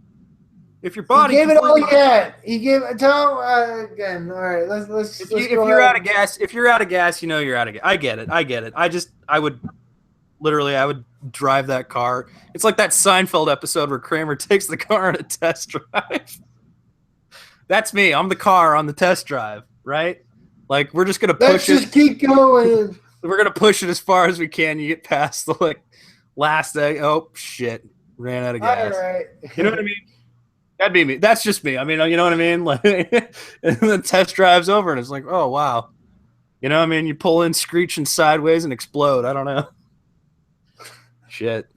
If your body he gave it all he had. He gave tell again. All right, let's if you're out of gas, you're out of gas. You're out of gas. I get it. I would drive that car. It's like that Seinfeld episode where Kramer takes the car on a test drive. That's me. I'm the car on the test drive, right? Like, we're just gonna push it. Let's just keep going. We're gonna push it as far as we can. You get past the last day. Oh shit, ran out of gas. All right. You know what I mean? That'd be me. That's just me. I mean, you know what I mean? Like, and the test drive's over, and it's like, oh wow. You know what I mean? You pull in screeching sideways and explode. I don't know. Shit.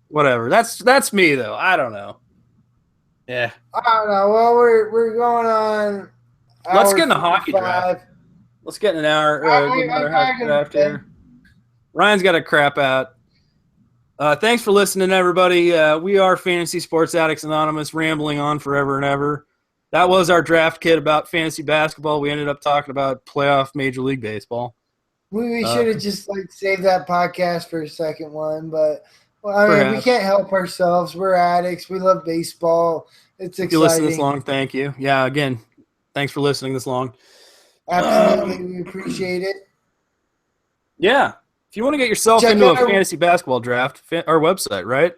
Whatever. That's me though. I don't know. Yeah. I don't know. Well, we're going on. Let's get in the hockey draft. Let's get in an hour. Another hockey draft here. Ryan's got to crap out. Thanks for listening, everybody. We are Fantasy Sports Addicts Anonymous, rambling on forever and ever. That was our draft kit about fantasy basketball. We ended up talking about playoff Major League Baseball. We should have just saved that podcast for a second one, but I mean, we can't help ourselves. We're addicts. We love baseball. It's exciting. If you listen this long, thank you. Yeah, again, thanks for listening this long. Absolutely, we appreciate it. Yeah. If you want to get yourself into a fantasy basketball draft, our website, right?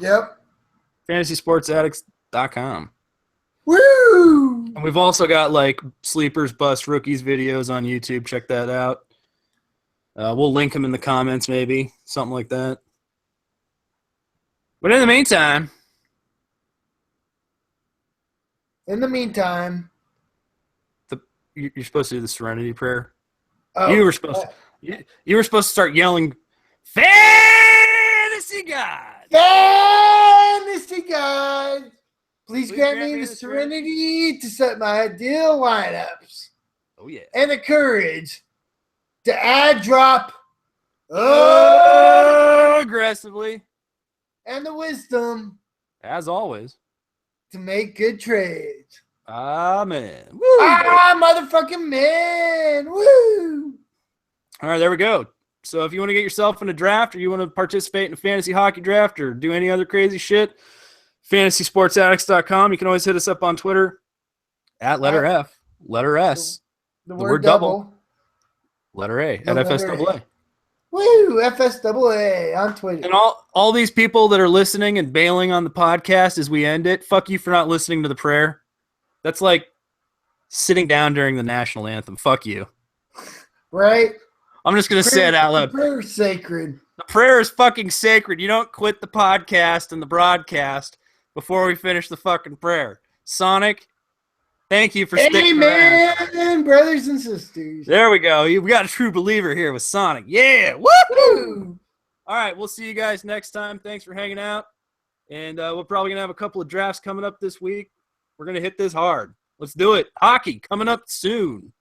Yep. FantasySportsAddicts.com. Woo! And we've also got Sleepers Bust Rookies videos on YouTube. Check that out. We'll link them in the comments, maybe. Something like that. But in the meantime. You're supposed to do the Serenity Prayer. Oh, you were supposed to start yelling, Fantasy God! Fantasy God! Please grant me the serenity to set my ideal lineups. Oh, yeah. And the courage to add drop aggressively. And the wisdom, as always, to make good trades. Amen. Woo! Motherfucking man. Woo! All right, there we go. So if you want to get yourself in a draft or you want to participate in a fantasy hockey draft or do any other crazy shit, FantasySportsAddicts.com. You can always hit us up on Twitter at letter F, letter S, the word double, letter A, at FSAA. Woo! FSAA on Twitter. And all these people that are listening and bailing on the podcast as we end it, fuck you for not listening to the prayer. That's like sitting down during the national anthem. Fuck you. Right? I'm just going to say it out loud. The prayer is sacred. The prayer is fucking sacred. You don't quit the podcast and the broadcast before we finish the fucking prayer. Sonic, thank you for sticking around. Amen, brothers and sisters. There we go. We got a true believer here with Sonic. Yeah. Woo! All right. We'll see you guys next time. Thanks for hanging out. And we're probably going to have a couple of drafts coming up this week. We're going to hit this hard. Let's do it. Hockey coming up soon.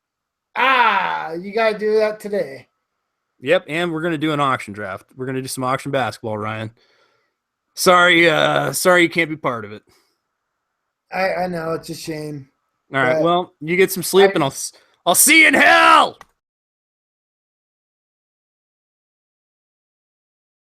You got to do that today. Yep, and we're going to do an auction draft. We're going to do some auction basketball, Ryan. Sorry you can't be part of it. I know, it's a shame. All right, well, you get some sleep, and I'll see you in hell!